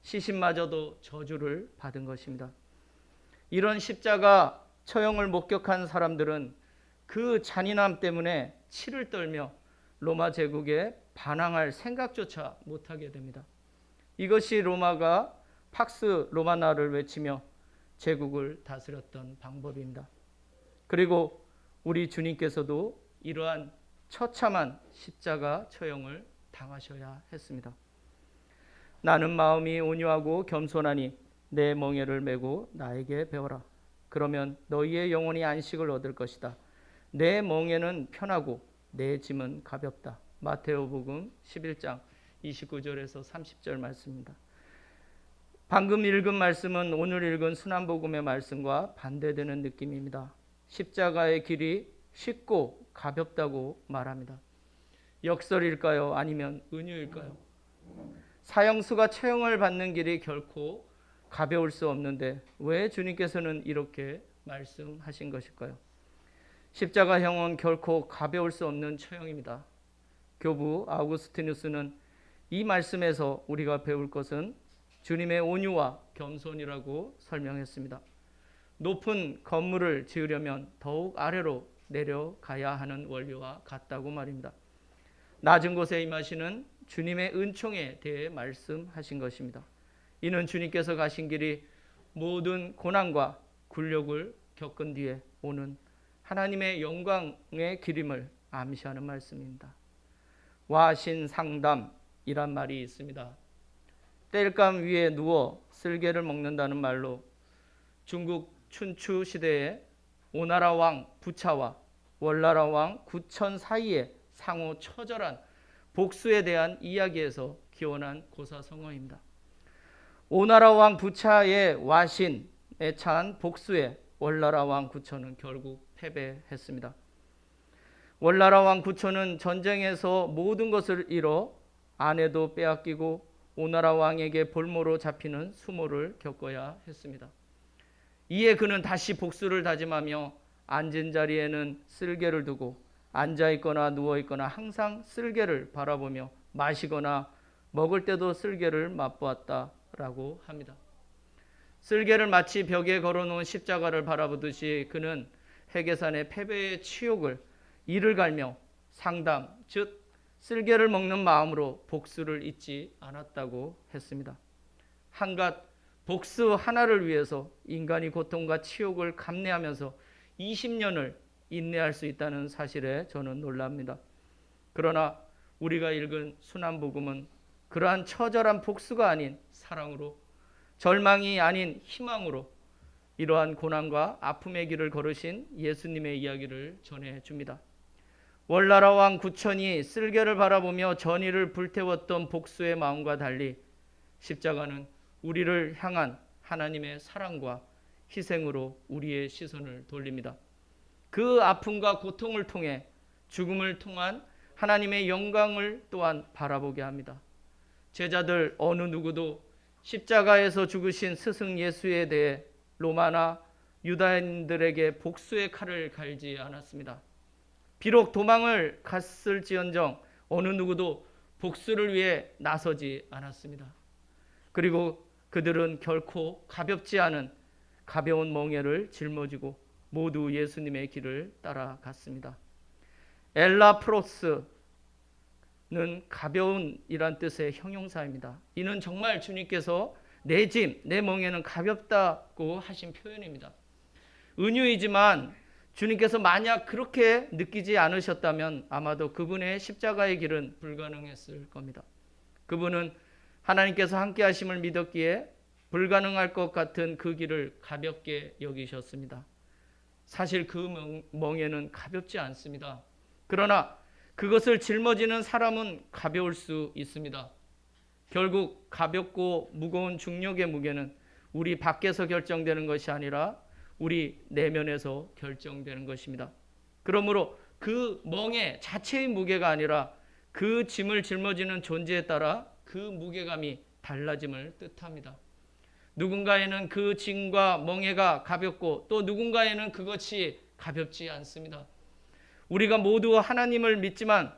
시신마저도 저주를 받은 것입니다. 이런 십자가 처형을 목격한 사람들은 그 잔인함 때문에 치를 떨며 로마 제국에 반항할 생각조차 못하게 됩니다. 이것이 로마가 팍스 로마나를 외치며 제국을 다스렸던 방법입니다. 그리고 우리 주님께서도 이러한 처참한 십자가 처형을 당하셔야 했습니다. 나는 마음이 온유하고 겸손하니 내 멍에를 메고 나에게 배워라. 그러면 너희의 영혼이 안식을 얻을 것이다. 내 멍에는 편하고 내 짐은 가볍다. 마테오복음 11장 29절에서 30절 말씀입니다. 방금 읽은 말씀은 오늘 읽은 순환복음의 말씀과 반대되는 느낌입니다. 십자가의 길이 쉽고 가볍다고 말합니다. 역설일까요? 아니면 은유일까요? 사형수가 처형을 받는 길이 결코 가벼울 수 없는데 왜 주님께서는 이렇게 말씀하신 것일까요? 십자가형은 결코 가벼울 수 없는 처형입니다. 교부 아우구스티누스는 이 말씀에서 우리가 배울 것은 주님의 온유와 겸손이라고 설명했습니다. 높은 건물을 지으려면 더욱 아래로 내려가야 하는 원리와 같다고 말입니다. 낮은 곳에 임하시는 주님의 은총에 대해 말씀하신 것입니다. 이는 주님께서 가신 길이 모든 고난과 굴욕을 겪은 뒤에 오는 하나님의 영광의 길임을 암시하는 말씀입니다. 와신상담이란 말이 있습니다. 땔감 위에 누워 쓸개를 먹는다는 말로 중국 춘추 시대에 오나라 왕 부차와 월나라 왕 구천 사이에 상호 처절한 복수에 대한 이야기에서 기원한 고사성어입니다. 오나라 왕 부차의 와신에 찬 복수에 월나라 왕 구천은 결국 패배했습니다. 월나라 왕 구천은 전쟁에서 모든 것을 잃어 아내도 빼앗기고 오나라 왕에게 볼모로 잡히는 수모를 겪어야 했습니다. 이에 그는 다시 복수를 다짐하며 앉은 자리에는 쓸개를 두고 앉아있거나 누워있거나 항상 쓸개를 바라보며 마시거나 먹을 때도 쓸개를 맛보았다라고 합니다. 쓸개를 마치 벽에 걸어놓은 십자가를 바라보듯이 그는 해계산의 패배의 치욕을 이를 갈며 상담, 즉 쓸개를 먹는 마음으로 복수를 잊지 않았다고 했습니다. 한갓 복수 하나를 위해서 인간이 고통과 치욕을 감내하면서 20년을 인내할 수 있다는 사실에 저는 놀랍니다. 그러나 우리가 읽은 순환복음은 그러한 처절한 복수가 아닌 사랑으로, 절망이 아닌 희망으로 이러한 고난과 아픔의 길을 걸으신 예수님의 이야기를 전해줍니다. 월나라 왕 구천이 쓸개를 바라보며 전의를 불태웠던 복수의 마음과 달리 십자가는 우리를 향한 하나님의 사랑과 희생으로 우리의 시선을 돌립니다. 그 아픔과 고통을 통해 죽음을 통한 하나님의 영광을 또한 바라보게 합니다. 제자들 어느 누구도 십자가에서 죽으신 스승 예수에 대해 로마나 유다인들에게 복수의 칼을 갈지 않았습니다. 비록 도망을 갔을지언정 어느 누구도 복수를 위해 나서지 않았습니다. 그리고 그들은 결코 가볍지 않은 가벼운 멍에를 짊어지고 모두 예수님의 길을 따라갔습니다. 엘라프로스는 가벼운이란 뜻의 형용사입니다. 이는 정말 주님께서 내 짐, 내 멍에는 가볍다고 하신 표현입니다. 은유이지만 주님께서 만약 그렇게 느끼지 않으셨다면 아마도 그분의 십자가의 길은 불가능했을 겁니다. 그분은 하나님께서 함께 하심을 믿었기에 불가능할 것 같은 그 길을 가볍게 여기셨습니다. 사실 그 멍에는 가볍지 않습니다. 그러나 그것을 짊어지는 사람은 가벼울 수 있습니다. 결국 가볍고 무거운 중력의 무게는 우리 밖에서 결정되는 것이 아니라 우리 내면에서 결정되는 것입니다. 그러므로 그 멍에 자체의 무게가 아니라 그 짐을 짊어지는 존재에 따라 그 무게감이 달라짐을 뜻합니다. 누군가에는 그 짐과 멍에가 가볍고 또 누군가에는 그것이 가볍지 않습니다. 우리가 모두 하나님을 믿지만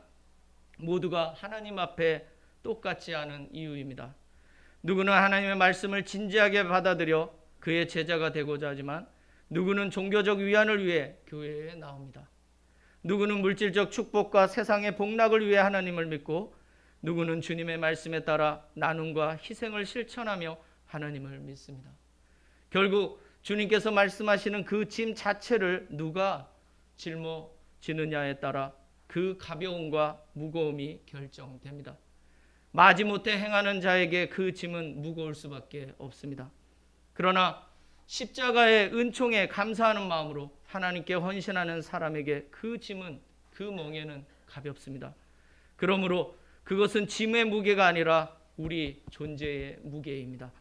모두가 하나님 앞에 똑같지 않은 이유입니다. 누구는 하나님의 말씀을 진지하게 받아들여 그의 제자가 되고자 하지만 누구는 종교적 위안을 위해 교회에 나옵니다. 누구는 물질적 축복과 세상의 복락을 위해 하나님을 믿고 누구는 주님의 말씀에 따라 나눔과 희생을 실천하며 하나님을 믿습니다. 결국 주님께서 말씀하시는 그 짐 자체를 누가 짊어지느냐에 따라 그 가벼움과 무거움이 결정됩니다. 마지못해 행하는 자에게 그 짐은 무거울 수밖에 없습니다. 그러나 십자가의 은총에 감사하는 마음으로 하나님께 헌신하는 사람에게 그 짐은, 그 멍에는 가볍습니다. 그러므로 그것은 짐의 무게가 아니라 우리 존재의 무게입니다.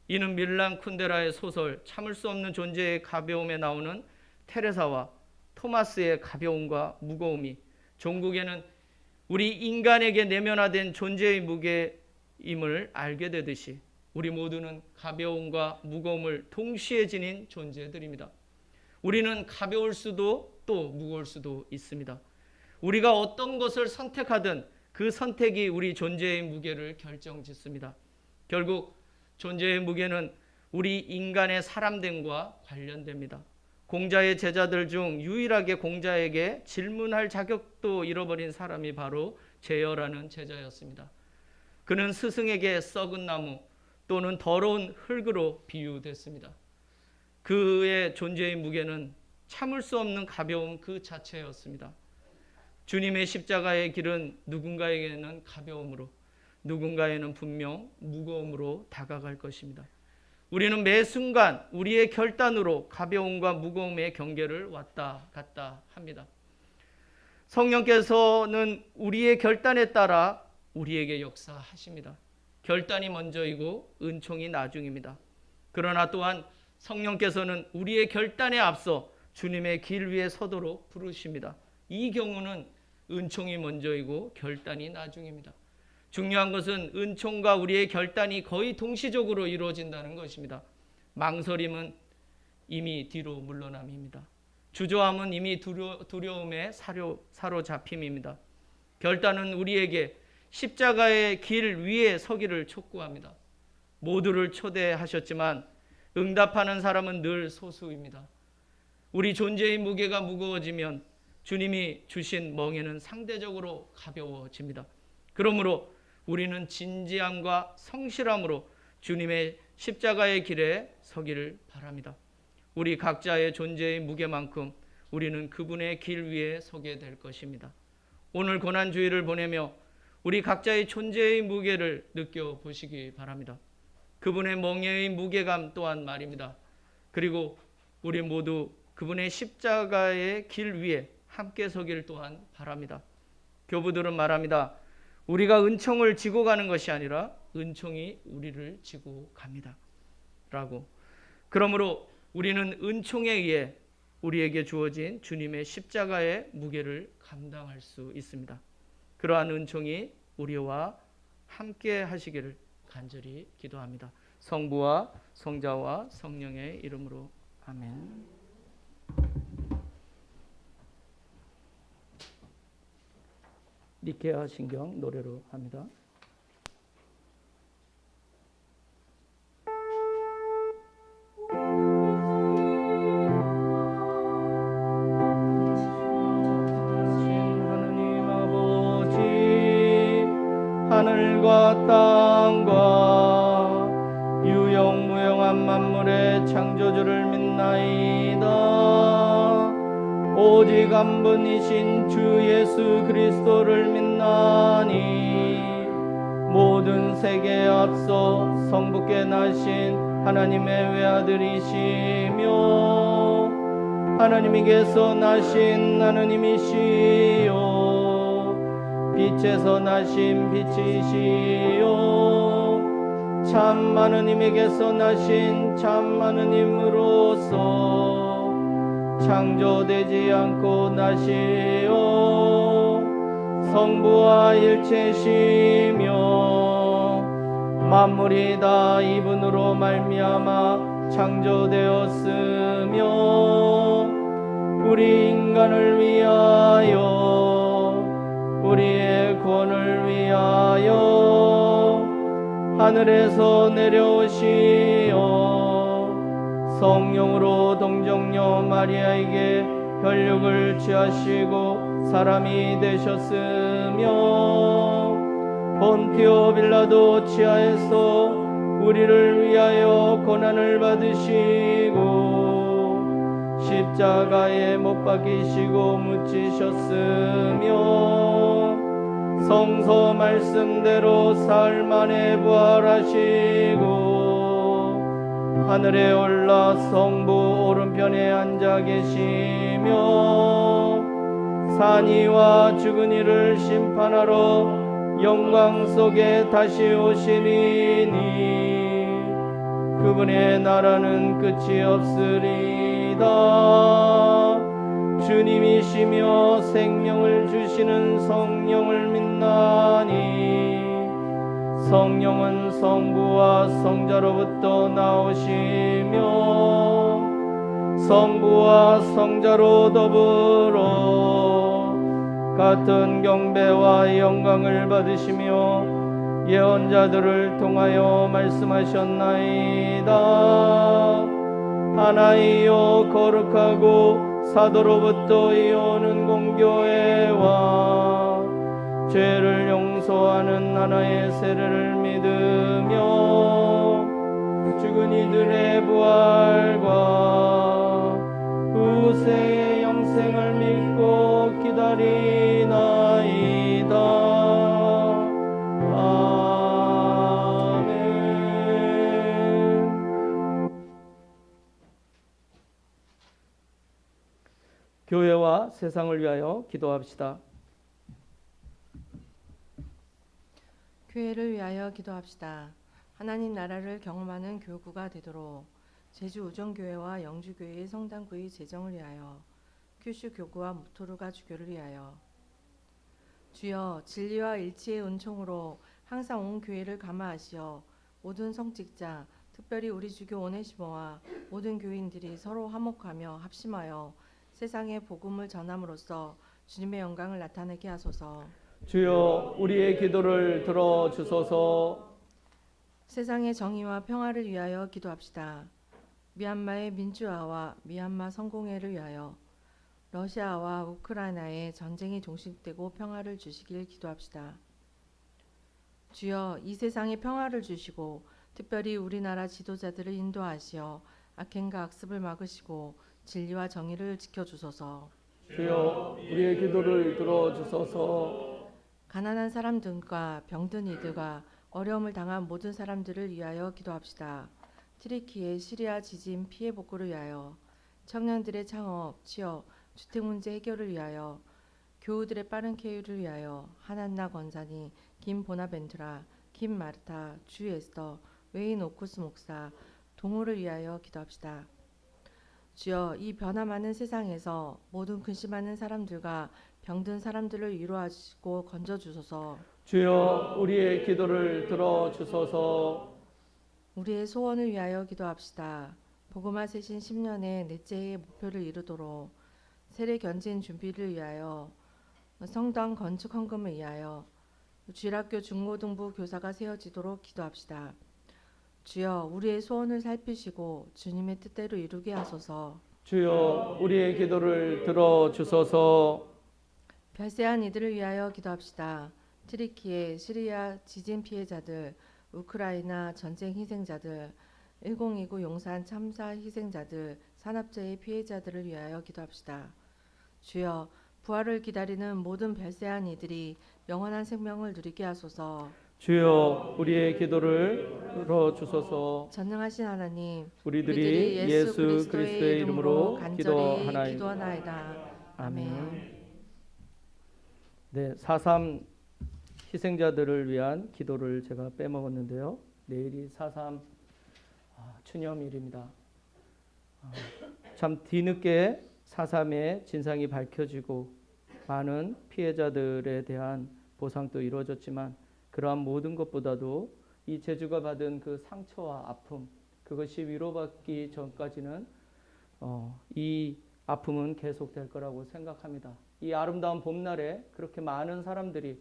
이는 밀란 쿤데라의 소설 참을 수 없는 존재의 가벼움에 나오는 테레사와 토마스의 가벼움과 무거움이 종국에는 우리 인간에게 내면화된 존재의 무게임을 알게 되듯이 우리 모두는 가벼움과 무거움을 동시에 지닌 존재들입니다. 우리는 가벼울 수도 또 무거울 수도 있습니다. 우리가 어떤 것을 선택하든 그 선택이 우리 존재의 무게를 결정짓습니다. 결국 존재의 무게는 우리 인간의 사람됨과 관련됩니다. 공자의 제자들 중 유일하게 공자에게 질문할 자격도 잃어버린 사람이 바로 제여라는 제자였습니다. 그는 스승에게 썩은 나무 또는 더러운 흙으로 비유됐습니다. 그의 존재의 무게는 참을 수 없는 가벼움 그 자체였습니다. 주님의 십자가의 길은 누군가에게는 가벼움으로, 누군가에는 분명 무거움으로 다가갈 것입니다. 우리는 매 순간 우리의 결단으로 가벼움과 무거움의 경계를 왔다 갔다 합니다. 성령께서는 우리의 결단에 따라 우리에게 역사하십니다. 결단이 먼저이고 은총이 나중입니다. 그러나 또한 성령께서는 우리의 결단에 앞서 주님의 길 위에 서도록 부르십니다. 이 경우는 은총이 먼저이고 결단이 나중입니다. 중요한 것은 은총과 우리의 결단이 거의 동시적으로 이루어진다는 것입니다. 망설임은 이미 뒤로 물러남입니다. 주저함은 이미 두려움에 사로잡힘입니다. 결단은 우리에게 십자가의 길 위에 서기를 촉구합니다. 모두를 초대하셨지만 응답하는 사람은 늘 소수입니다. 우리 존재의 무게가 무거워지면 주님이 주신 멍에는 상대적으로 가벼워집니다. 그러므로 우리는 진지함과 성실함으로 주님의 십자가의 길에 서기를 바랍니다. 우리 각자의 존재의 무게만큼 우리는 그분의 길 위에 서게 될 것입니다. 오늘 고난주일을 보내며 우리 각자의 존재의 무게를 느껴보시기 바랍니다. 그분의 멍에의 무게감 또한 말입니다. 그리고 우리 모두 그분의 십자가의 길 위에 함께 서길 또한 바랍니다. 교부들은 말합니다. 우리가 은총을 지고 가는 것이 아니라 은총이 우리를 지고 갑니다. 라고. 그러므로 우리는 은총에 의해 우리에게 주어진 주님의 십자가의 무게를 감당할 수 있습니다. 그러한 은총이 우리와 함께 하시기를 간절히 기도합니다. 성부와 성자와 성령의 이름으로 아멘. 니케아 신경 노래로 합니다. 하느님 아버지, 하늘과 땅과 유영무영한 만물의 창조주를 믿나이다. 오직 한 분이신 주 예수 그리스도를 믿나니 모든 세계에 앞서 성부께 나신 하나님의 외아들이시며 하나님께서 나신 하나님이시요 빛에서 나신 빛이시요 참 하느님에게서 나신 참 하느님으로서 창조되지 않고 나시오 성부와 일체시며 만물이 다 이분으로 말미암아 창조되었으며 우리 인간을 위하여 우리의 구원을 위하여 하늘에서 내려오시어 성령으로 동정녀 마리아에게 혈육을 취하시고 사람이 되셨으며 본티오 빌라도 치하에서 우리를 위하여 고난을 받으시고 십자가에 못 박히시고 묻히셨으며 성서 말씀대로 사흘 만에 부활하시고 하늘에 올라 성부 오른편에 앉아 계시며 산이와 죽은 이를 심판하러 영광 속에 다시 오시리니 그분의 나라는 끝이 없으리다. 주님이시며 생명을 주시는 성령을 믿나니 성령은 성부와 성자로부터 나오시며 성부와 성자로 더불어 같은 경배와 영광을 받으시며 예언자들을 통하여 말씀하셨나이다. 하나이요 거룩하고 사도로부터 이오는 공교회와 죄를 용서하는 하나의 세례를 믿으며 죽은 이들의 부활과 후세의 영생을 믿고 기다리나이다. 아멘. 교회와 세상을 위하여 기도합시다. 교회를 위하여 기도합시다. 하나님 나라를 경험하는 교구가 되도록 제주 우정교회와 영주교회의 성당구의 재정을 위하여 큐슈 교구와 무토르가 주교를 위하여 주여 진리와 일치의 은총으로 항상 온 교회를 감화하시어 모든 성직자 특별히 우리 주교 오네시모와 모든 교인들이 서로 화목하며 합심하여 세상에 복음을 전함으로써 주님의 영광을 나타내게 하소서. 주여 우리의 기도를 들어주소서. 세상의 정의와 평화를 위하여 기도합시다. 미얀마의 민주화와 미얀마 성공회를 위하여 러시아와 우크라이나의 전쟁이 종식되고 평화를 주시길 기도합시다. 주여 이 세상에 평화를 주시고 특별히 우리나라 지도자들을 인도하시어 악행과 악습을 막으시고 진리와 정의를 지켜주소서. 주여 우리의 기도를 들어주소서. 가난한 사람들과 병든 이들과 어려움을 당한 모든 사람들을 위하여 기도합시다. 트리키의 시리아 지진 피해 복구를 위하여 청년들의 창업, 취업, 주택 문제 해결을 위하여 교우들의 빠른 쾌유를 위하여 하난나 권사니, 김 보나벤투라, 김 마르타, 주 에스더, 웨인 오쿠스 목사, 동호를 위하여 기도합시다. 주여 이 변화 많은 세상에서 모든 근심하는 사람들과 병든 사람들을 위로하시고 건져주소서. 주여 우리의 기도를 들어주소서. 우리의 소원을 위하여 기도합시다. 복음화 세신 10년의 넷째 해의 목표를 이루도록 세례 견진 준비를 위하여 성당 건축 헌금을 위하여 주일학교 중고등부 교사가 세워지도록 기도합시다. 주여 우리의 소원을 살피시고 주님의 뜻대로 이루게 하소서. 주여 우리의 기도를 들어주소서. 별세한 이들을 위하여 기도합시다. 트리키의 시리아 지진 피해자들, 우크라이나 전쟁 희생자들, 1029 용산 참사 희생자들, 산업재해 피해자들을 위하여 기도합시다. 주여 부활을 기다리는 모든 별세한 이들이 영원한 생명을 누리게 하소서. 주여 우리의 기도를 들어주소서. 전능하신 하나님, 우리들이 예수 그리스도의 이름으로 간절히 기도하나이다. 기도하나이다. 아멘. 네, 4.3 희생자들을 위한 기도를 제가 빼먹었는데요. 내일이 4.3 추념일입니다. 참 뒤늦게 4.3의 진상이 밝혀지고 많은 피해자들에 대한 보상도 이루어졌지만 그러한 모든 것보다도 이 제주가 받은 그 상처와 아픔, 그것이 위로받기 전까지는 이 아픔은 계속될 거라고 생각합니다. 이 아름다운 봄날에 그렇게 많은 사람들이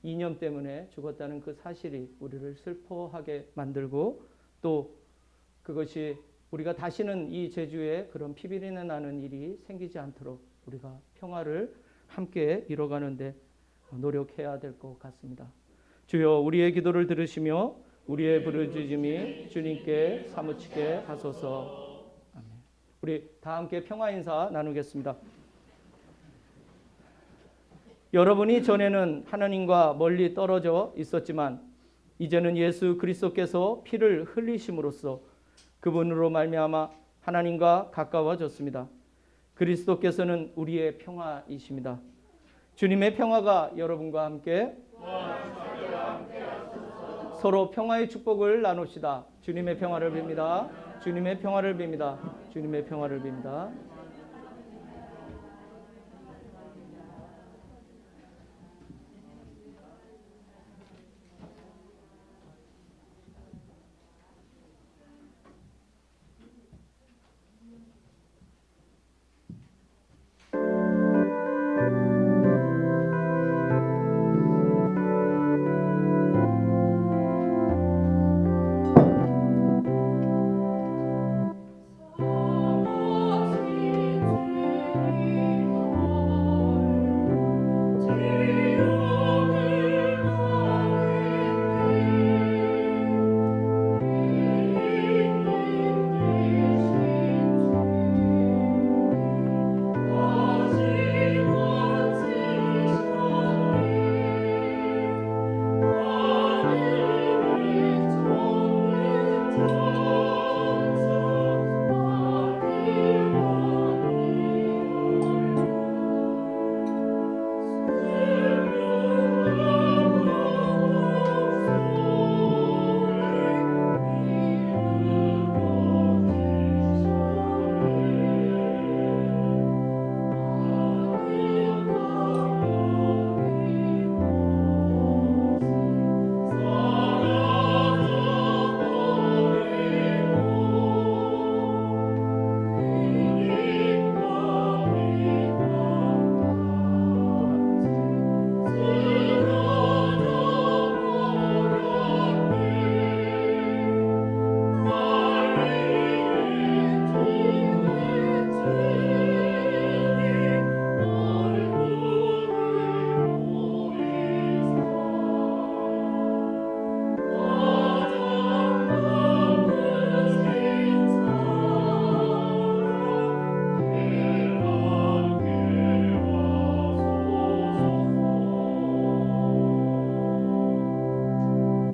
이념 때문에 죽었다는 그 사실이 우리를 슬퍼하게 만들고 또 그것이 우리가 다시는 이 제주에 그런 피비린내 나는 일이 생기지 않도록 우리가 평화를 함께 이뤄가는데 노력해야 될 것 같습니다. 주여 우리의 기도를 들으시며 우리의 부르짖음이 주님께 사무치게 하소서. 아멘. 우리 다 함께 평화 인사 나누겠습니다. 여러분이 전에는 하나님과 멀리 떨어져 있었지만 이제는 예수 그리스도께서 피를 흘리심으로써 그분으로 말미암아 하나님과 가까워졌습니다. 그리스도께서는 우리의 평화이십니다. 주님의 평화가 여러분과 함께 서로 평화의 축복을 나눕시다. 주님의 평화를 빕니다. 주님의 평화를 빕니다. 주님의 평화를 빕니다.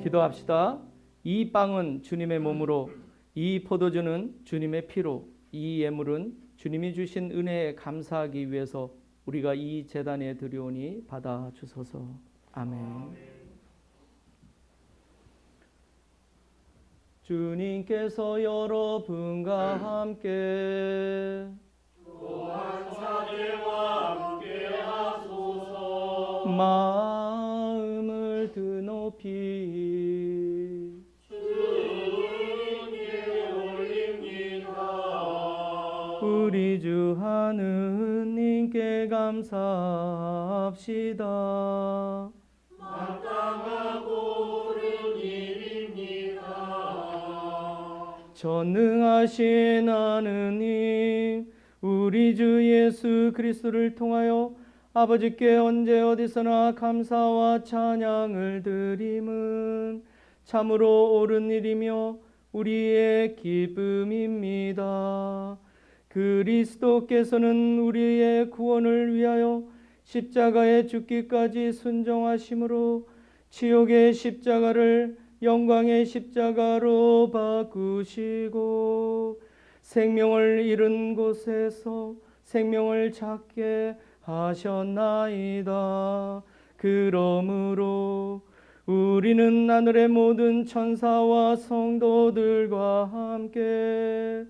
기도합시다. 이 빵은 주님의 몸으로, 이 포도주는 주님의 피로, 이 예물은 주님이 주신 은혜에 감사하기 위해서 우리가 이 제단에 드리오니 받아 주소서. 아멘. 주님께서 여러분과 함께 또한 사제와 함께 하소서. 마음을 드높이 주님께 올립니다. 우리 주 하느님께 감사합시다. 마땅하고 옳은 일입니다. 전능하신 하느님, 우리 주 예수 그리스도를 통하여 아버지께 언제 어디서나 감사와 찬양을 드림은 참으로 옳은 일이며 우리의 기쁨입니다. 그리스도께서는 우리의 구원을 위하여 십자가에 죽기까지 순종하심으로 지옥의 십자가를 영광의 십자가로 바꾸시고 생명을 잃은 곳에서 생명을 찾게 하셨나이다. 그러므로 우리는 하늘의 모든 천사와 성도들과 함께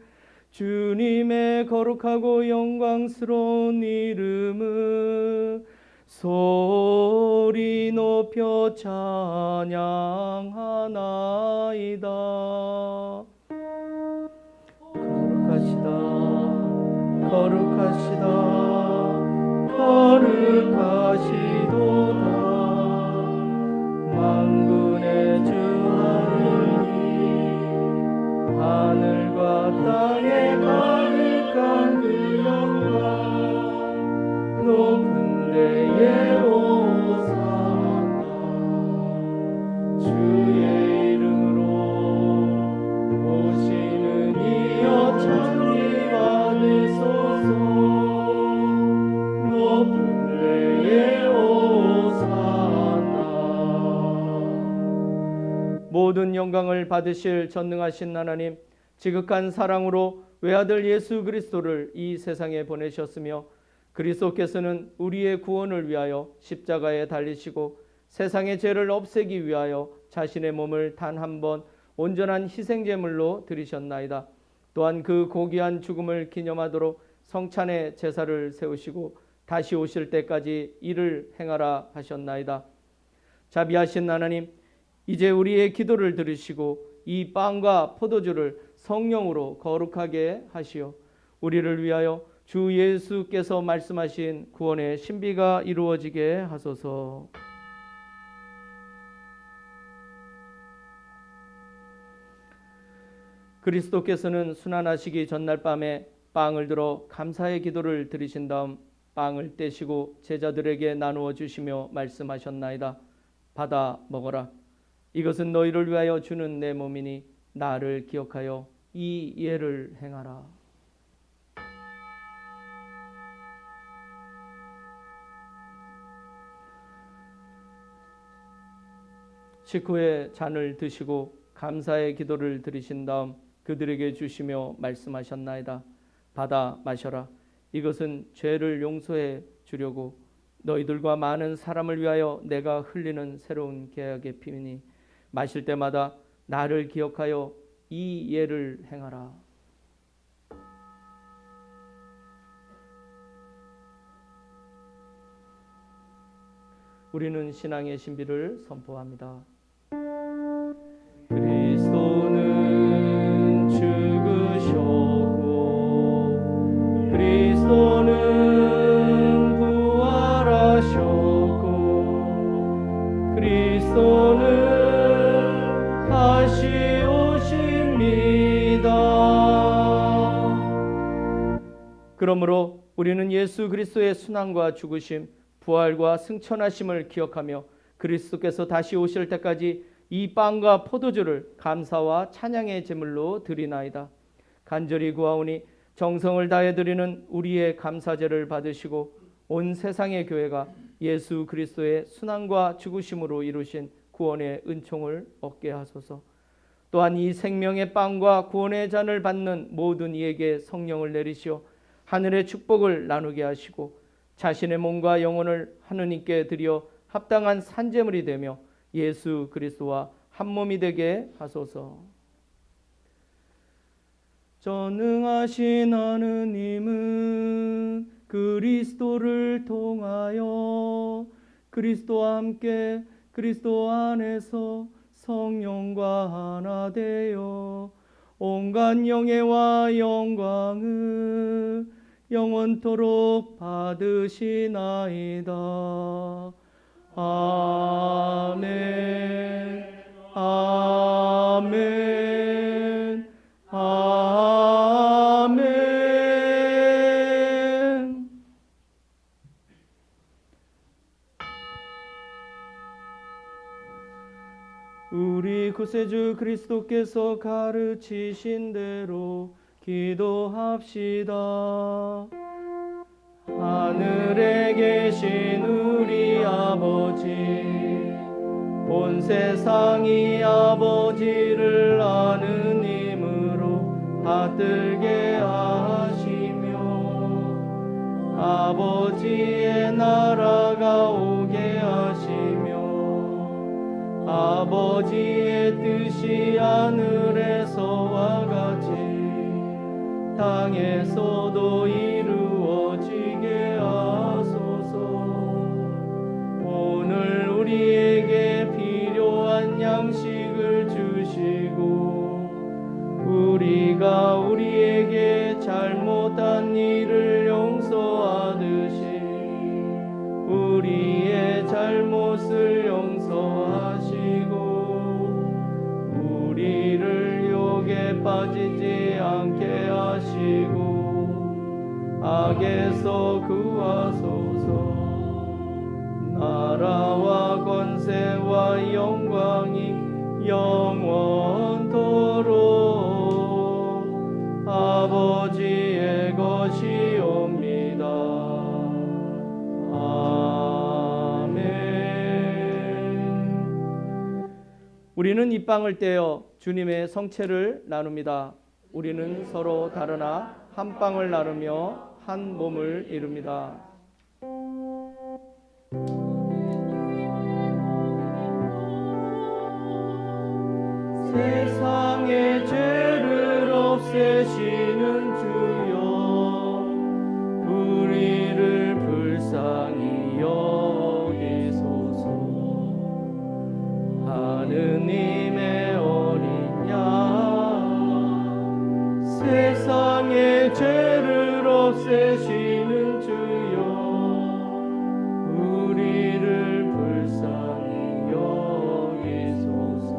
주님의 거룩하고 영광스러운 이름을 소리 높여 찬양하나이다. 거룩하시다, 거룩하시다, 거룩하시도다. 만군의 주 하느님, 하늘과 땅에 가득한 그 영광, 높은 데에 오사나. 모든 영광을 받으실 전능하신 하나님, 지극한 사랑으로 외아들 예수 그리스도를 이 세상에 보내셨으며 그리스도께서는 우리의 구원을 위하여 십자가에 달리시고 세상의 죄를 없애기 위하여 자신의 몸을 단 한 번 온전한 희생제물로 드리셨나이다. 또한 그 고귀한 죽음을 기념하도록 성찬의 제사를 세우시고 다시 오실 때까지 이를 행하라 하셨나이다. 자비하신 하나님, 이제 우리의 기도를 들으시고 이 빵과 포도주를 성령으로 거룩하게 하시어 우리를 위하여 주 예수께서 말씀하신 구원의 신비가 이루어지게 하소서. 그리스도께서는 순환하시기 전날 밤에 빵을 들어 감사의 기도를 드리신 다음 빵을 떼시고 제자들에게 나누어 주시며 말씀하셨나이다. 받아 먹어라. 이것은 너희를 위하여 주는 내 몸이니 나를 기억하여 이 예를 행하라. 식후에 잔을 드시고 감사의 기도를 드리신 다음 그들에게 주시며 말씀하셨나이다. 받아 마셔라. 이것은 죄를 용서해 주려고 너희들과 많은 사람을 위하여 내가 흘리는 새로운 계약의 피이니 마실 때마다 나를 기억하여 이 예를 행하라. 우리는 신앙의 신비를 선포합니다. 그리스도는 죽으셨고 그리스도는 부활하셨고 그리스도는 다시 오십니다. 그러므로 우리는 예수 그리스도의 순환과 죽으심, 부활과 승천하심을 기억하며 그리스도께서 다시 오실 때까지 이 빵과 포도주를 감사와 찬양의 제물로 드리나이다. 간절히 구하오니 정성을 다해 드리는 우리의 감사제를 받으시고 온 세상의 교회가 예수 그리스도의 순환과 죽으심으로 이루신 구원의 은총을 얻게 하소서. 또한 이 생명의 빵과 구원의 잔을 받는 모든 이에게 성령을 내리시어 하늘의 축복을 나누게 하시고 자신의 몸과 영혼을 하느님께 드려 합당한 산제물이 되며 예수 그리스도와 한 몸이 되게 하소서. 전능하신 하느님은 그리스도를 통하여 그리스도와 함께 그리스도 안에서 성령과 하나 되어 온갖 영예와 영광을 영원토록 받으시나이다. 아멘. 아멘. 아멘. 우리 구세주 그리스도께서 가르치신 대로 기도합시다. 하늘에 계신 우리 아버지, 온 세상이 아버지를 아는 힘으로 받들게 하시며 아버지의 나라가 오게 하시며 아버지의 뜻이 하늘에서와 같이 땅에서도 이루어지게 하소서. 오늘 우리에게 필요한 양식을 주시고 우리가 우리에게 잘못한 일을 용서하듯이 우리의 잘못을 용서하시고 우리를 유혹에 빠지지 않게 하시고 악에서 구하소서. 나라와 권세와 영광이 영원토록 아버지의 것이옵니다. 아멘. 우리는 이 빵을 떼어 주님의 성체를 나눕니다. 우리는 서로 다르나 한 빵을 나누며 한 몸을 이룹니다. 세상의 죄를 없애시는 주여, 우리를 불쌍히 여기소서. 하느님의 어린 양, 세상의 죄를 없애시는 주여, 우리를 불쌍히 여기소서.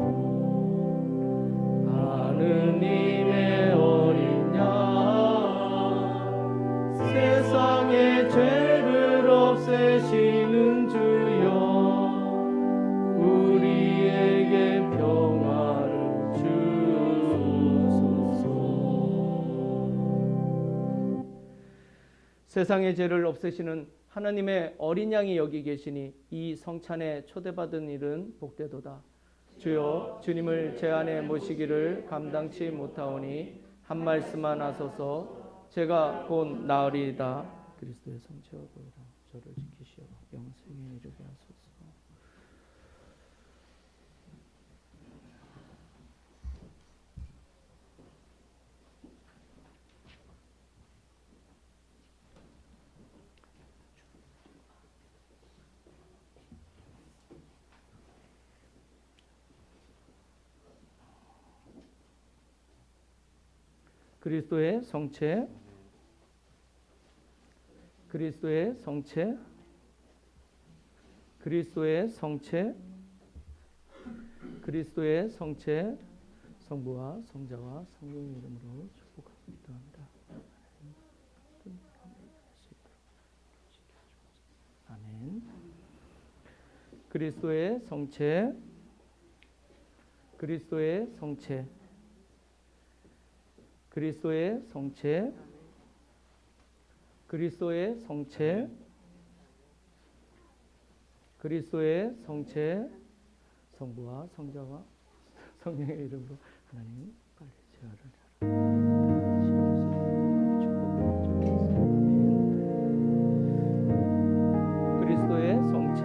하느님의 어린 양, 세상의 죄를 없애시는 주여, 우리에게 평화를 주소서. 세상의 죄를 없애시는 하나님의 어린 양이 여기 계시니 이 성찬에 초대받은 일은 복되도다. 주여, 주님을 제 안에 모시기를 감당치 못하오니 한 말씀만 하소서. 제가 곧 나으리이다. 그리스도의 성체와 보혈로 저를 지키시어 영생에 이르게 하소서. 그리스도의 성체, 그리스도의 성체, 그리스도의 성체, 그리스도의 성체, 성부와 성자와 성령의 이름으로 축복하고 기도합니다. 아멘. 그리스도의 성체, 그리스도의 성체, 그리스도의 성체, 그리스도의 성체, 그리스도의 성체, 성부와 성자와 성령의 이름으로 하나님 빨리 제하를 그리스도의 성체,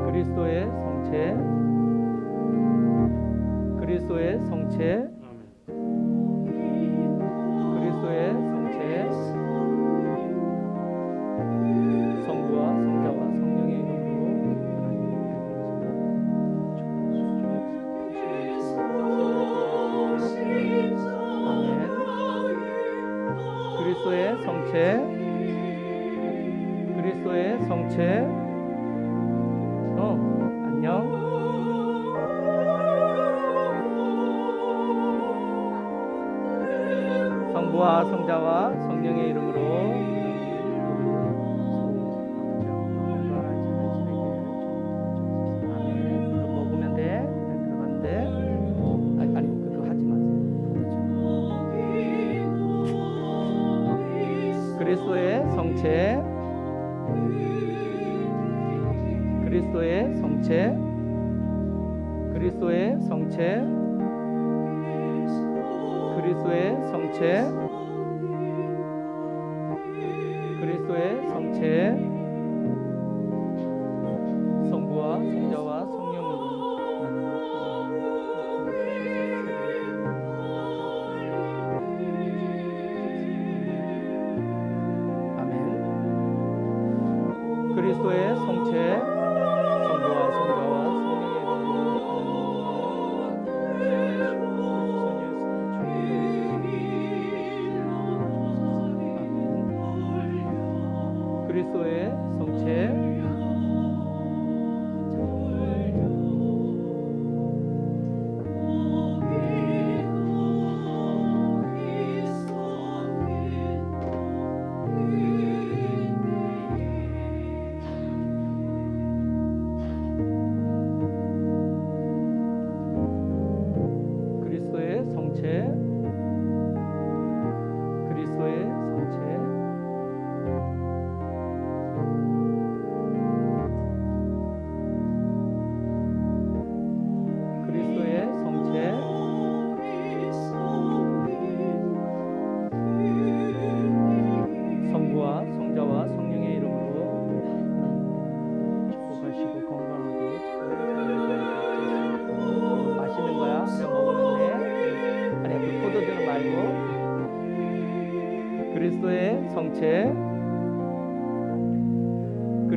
그리스도의 성체, 그리스도의 성체, 그리스도의 성체, 성부와 성자와 성령의 이름으로 아멘. 그리스도의 성체, 그리스도의 성체, 안녕. 성부와 성자와 성령의 이름으로 아멘. 그거 먹으면 돼. 들어가면 돼. 아니 그거 하지 마세요. 그리스도의 성체, 그리스도의 성체, 그리스도의 성체, 그리스도의 성체, 그리스도의 성체, 성부와 성자와 성령으로 아멘. 그리스도의 성체, 성부와 성자와 성령의 이름으로 그리스도의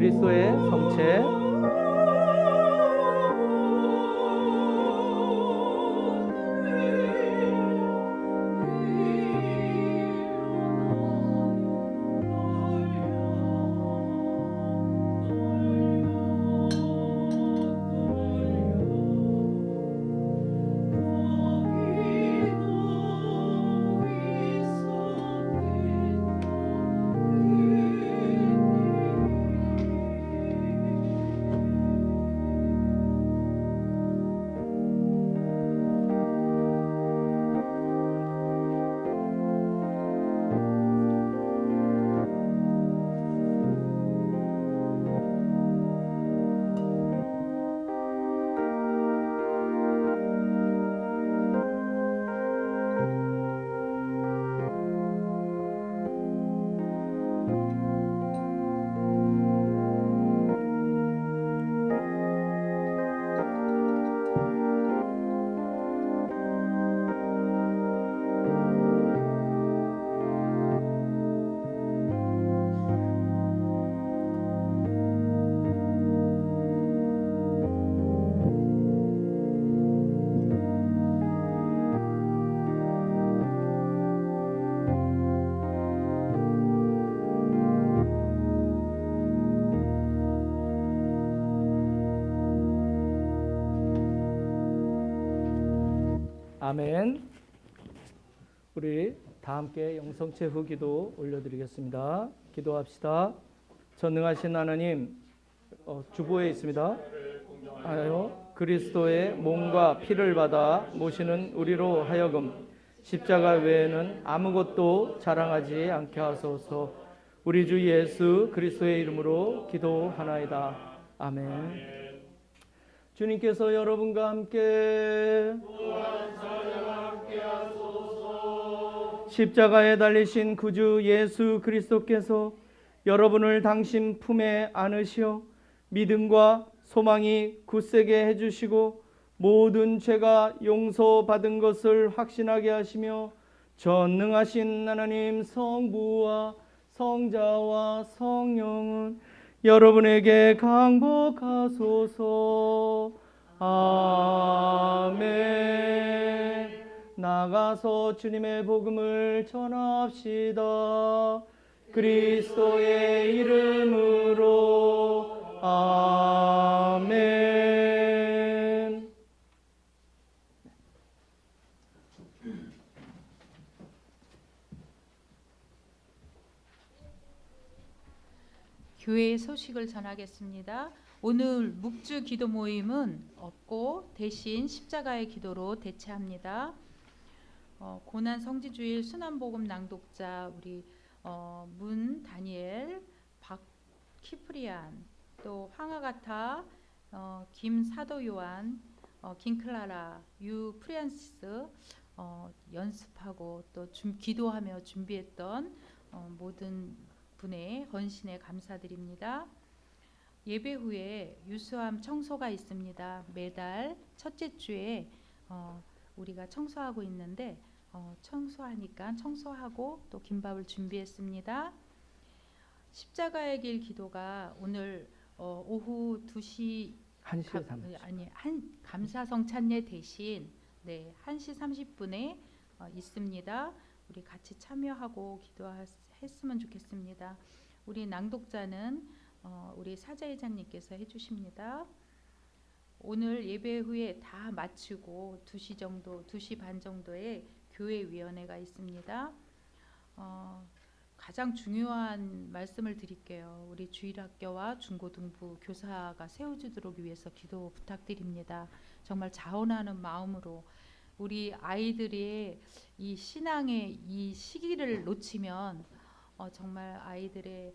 그리스도의 성체. 아멘. 우리 다 함께 영성체 후기도 올려드리겠습니다. 기도합시다. 전능하신 하나님, 주보에 있습니다. 그리스도의 몸과 피를 받아 모시는 우리로 하여금 십자가 외에는 아무것도 자랑하지 않게 하소서. 우리 주 예수 그리스도의 이름으로 기도하나이다. 아멘. 주님께서 여러분과 함께 십자가에 달리신 구주 예수 그리스도께서 여러분을 당신 품에 안으시어 믿음과 소망이 굳세게 해주시고 모든 죄가 용서받은 것을 확신하게 하시며 전능하신 하나님 성부와 성자와 성령은 여러분에게 강복하소서. 아멘. 나가서 주님의 복음을 전합시다. 그리스도의 이름으로. 아멘. 교회의 소식을 전하겠습니다. 오늘 묵주 기도 모임은 없고 대신 십자가의 기도로 대체합니다. 고난 성지주일 순환복음 낭독자 우리 문 다니엘, 박 키프리안, 또 황아가타, 김 사도 요한, 김클라라, 유 프리안시스 연습하고 또 기도하며 준비했던 모든 분의 헌신에 감사드립니다. 예배 후에 유수함 청소가 있습니다. 매달 첫째 주에 우리가 청소하고 있는데 청소하니까 청소하고 또 김밥을 준비했습니다. 십자가의 길 기도가 오늘 오후 2시 1시에 30분. 감사 성찬례 대신 1시 30분에 있습니다. 우리 같이 참여하고 기도했으면 좋겠습니다. 우리 낭독자는 우리 사자회장님께서 해주십니다. 오늘 예배 후에 다 마치고 2시 반 정도에 교회위원회가 있습니다. 가장 중요한 말씀을 드릴게요. 우리 주일학교와 중고등부 교사가 세워주도록 위해서 기도 부탁드립니다. 정말 자원하는 마음으로 우리 아이들의 이 신앙의 이 시기를 놓치면 정말 아이들의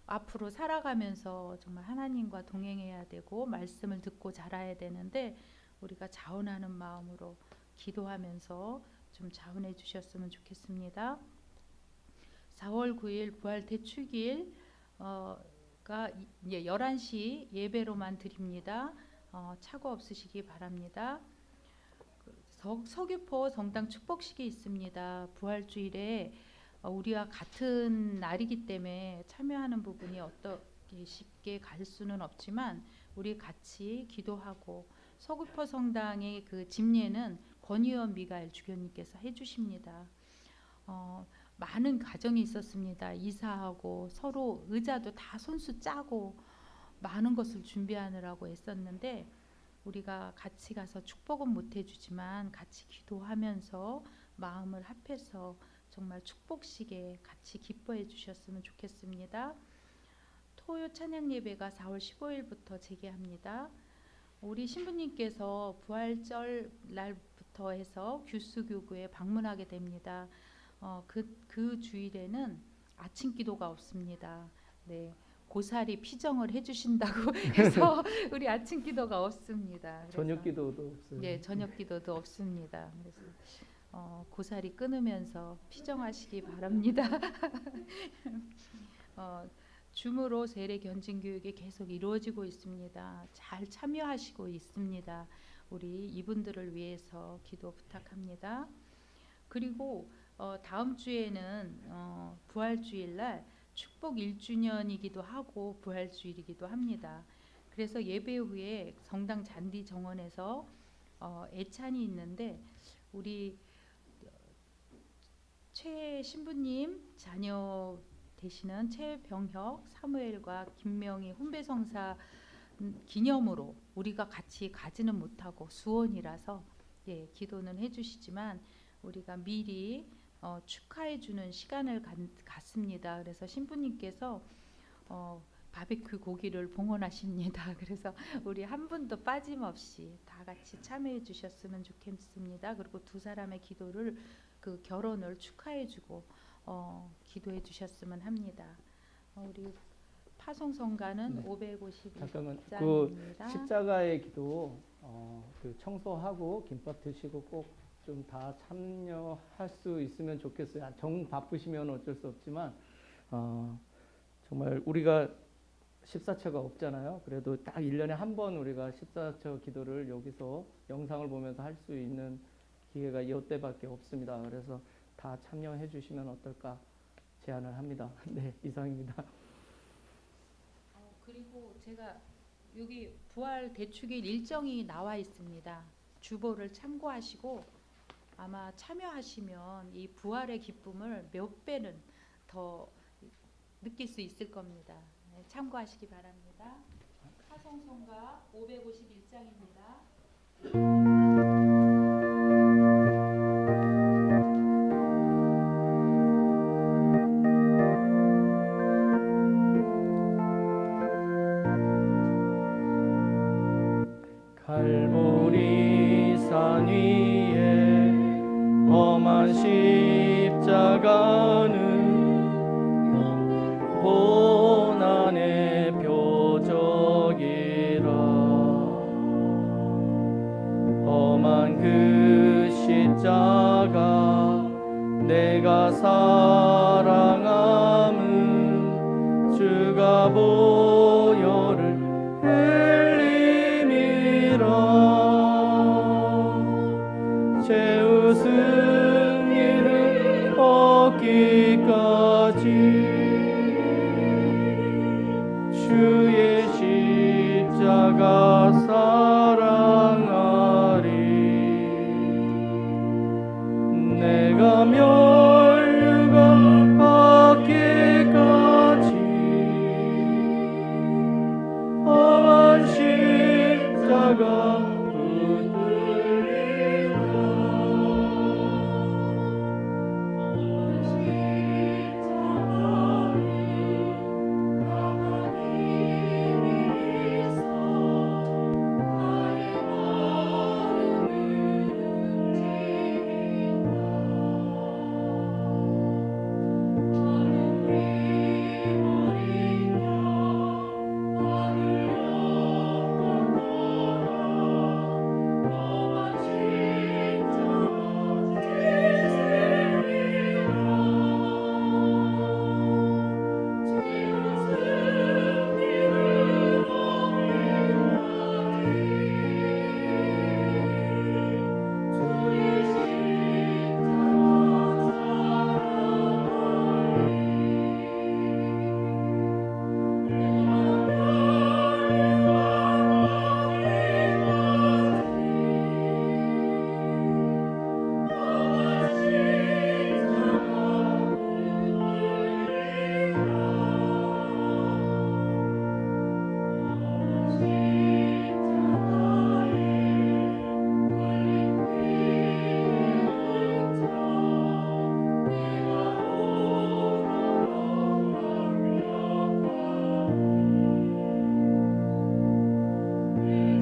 앞으로 살아가면서 정말 하나님과 동행해야 되고 말씀을 듣고 자라야 되는데 우리가 자원하는 마음으로 기도하면서 좀 자원해 주셨으면 좋겠습니다. 4월 9일 부활 대축일 가 이제 11시 예배로만 드립니다. 착오 없으시기 바랍니다. 서귀포 성당 축복식이 있습니다. 부활주일에 우리와 같은 날이기 때문에 참여하는 부분이 이렇게 쉽게 갈 수는 없지만 우리 같이 기도하고 서구포 성당의 그 집례는 권의원 미가엘 주교님께서 해주십니다. 많은 가정이 있었습니다. 이사하고 서로 의자도 다 손수 짜고 많은 것을 준비하느라고 애썼는데 우리가 같이 가서 축복은 못 해주지만 같이 기도하면서 마음을 합해서 정말 축복식에 같이 기뻐해 주셨으면 좋겠습니다. 토요 찬양 예배가 4월 15일부터 재개합니다. 우리 신부님께서 부활절 날부터 해서 규수교구에 방문하게 됩니다. 그 주일에는 아침 기도가 없습니다. 네, 고사리 피정을 해주신다고 해서 우리 아침 기도가 없습니다. 저녁 기도도 없어요. 네, 저녁 기도도 없습니다. 그래서 고사리 끊으면서 피정하시기 바랍니다. 줌으로 세례 견진 교육이 계속 이루어지고 있습니다. 잘 참여하시고 있습니다. 우리 이분들을 위해서 기도 부탁합니다. 그리고 다음 주에는 부활주일날 축복 1주년이기도 하고 부활주일이기도 합니다. 그래서 예배 후에 성당 잔디 정원에서 애찬이 있는데 우리 최 신부님 자녀 되시는 최병혁 사무엘과 김명희 훈배성사 기념으로 우리가 같이 가지는 못하고 수원이라서 기도는 해주시지만 우리가 미리 축하해 주는 시간을 갖습니다. 그래서 신부님께서 바베큐 고기를 봉헌하십니다. 그래서 우리 한 분도 빠짐없이 다 같이 참여해 주셨으면 좋겠습니다. 그리고 두 사람의 기도를 그 결혼을 축하해 주고 기도해 주셨으면 합니다. 우리 파송성가는 550일. 잠깐만, 그 십자가의 기도 그 청소하고 김밥 드시고 꼭 좀 다 참여할 수 있으면 좋겠어요. 정 바쁘시면 어쩔 수 없지만 정말 우리가 십사처가 없잖아요. 그래도 딱 1년에 한 번 우리가 십사처 기도를 여기서 영상을 보면서 할 수 있는 기회가 이때밖에 없습니다. 그래서 다 참여해 주시면 어떨까 제안을 합니다. 네, 이상입니다. 그리고 제가 여기 부활 대축일 일정이 나와 있습니다. 주보를 참고하시고 아마 참여하시면 이 부활의 기쁨을 몇 배는 더 느낄 수 있을 겁니다. 네, 참고하시기 바랍니다. 파송성가 551장입니다. 갈보리 산 위에 험한 십자가는 고난의 표적이라. 험한 그 십자가 내가 사랑함은 주가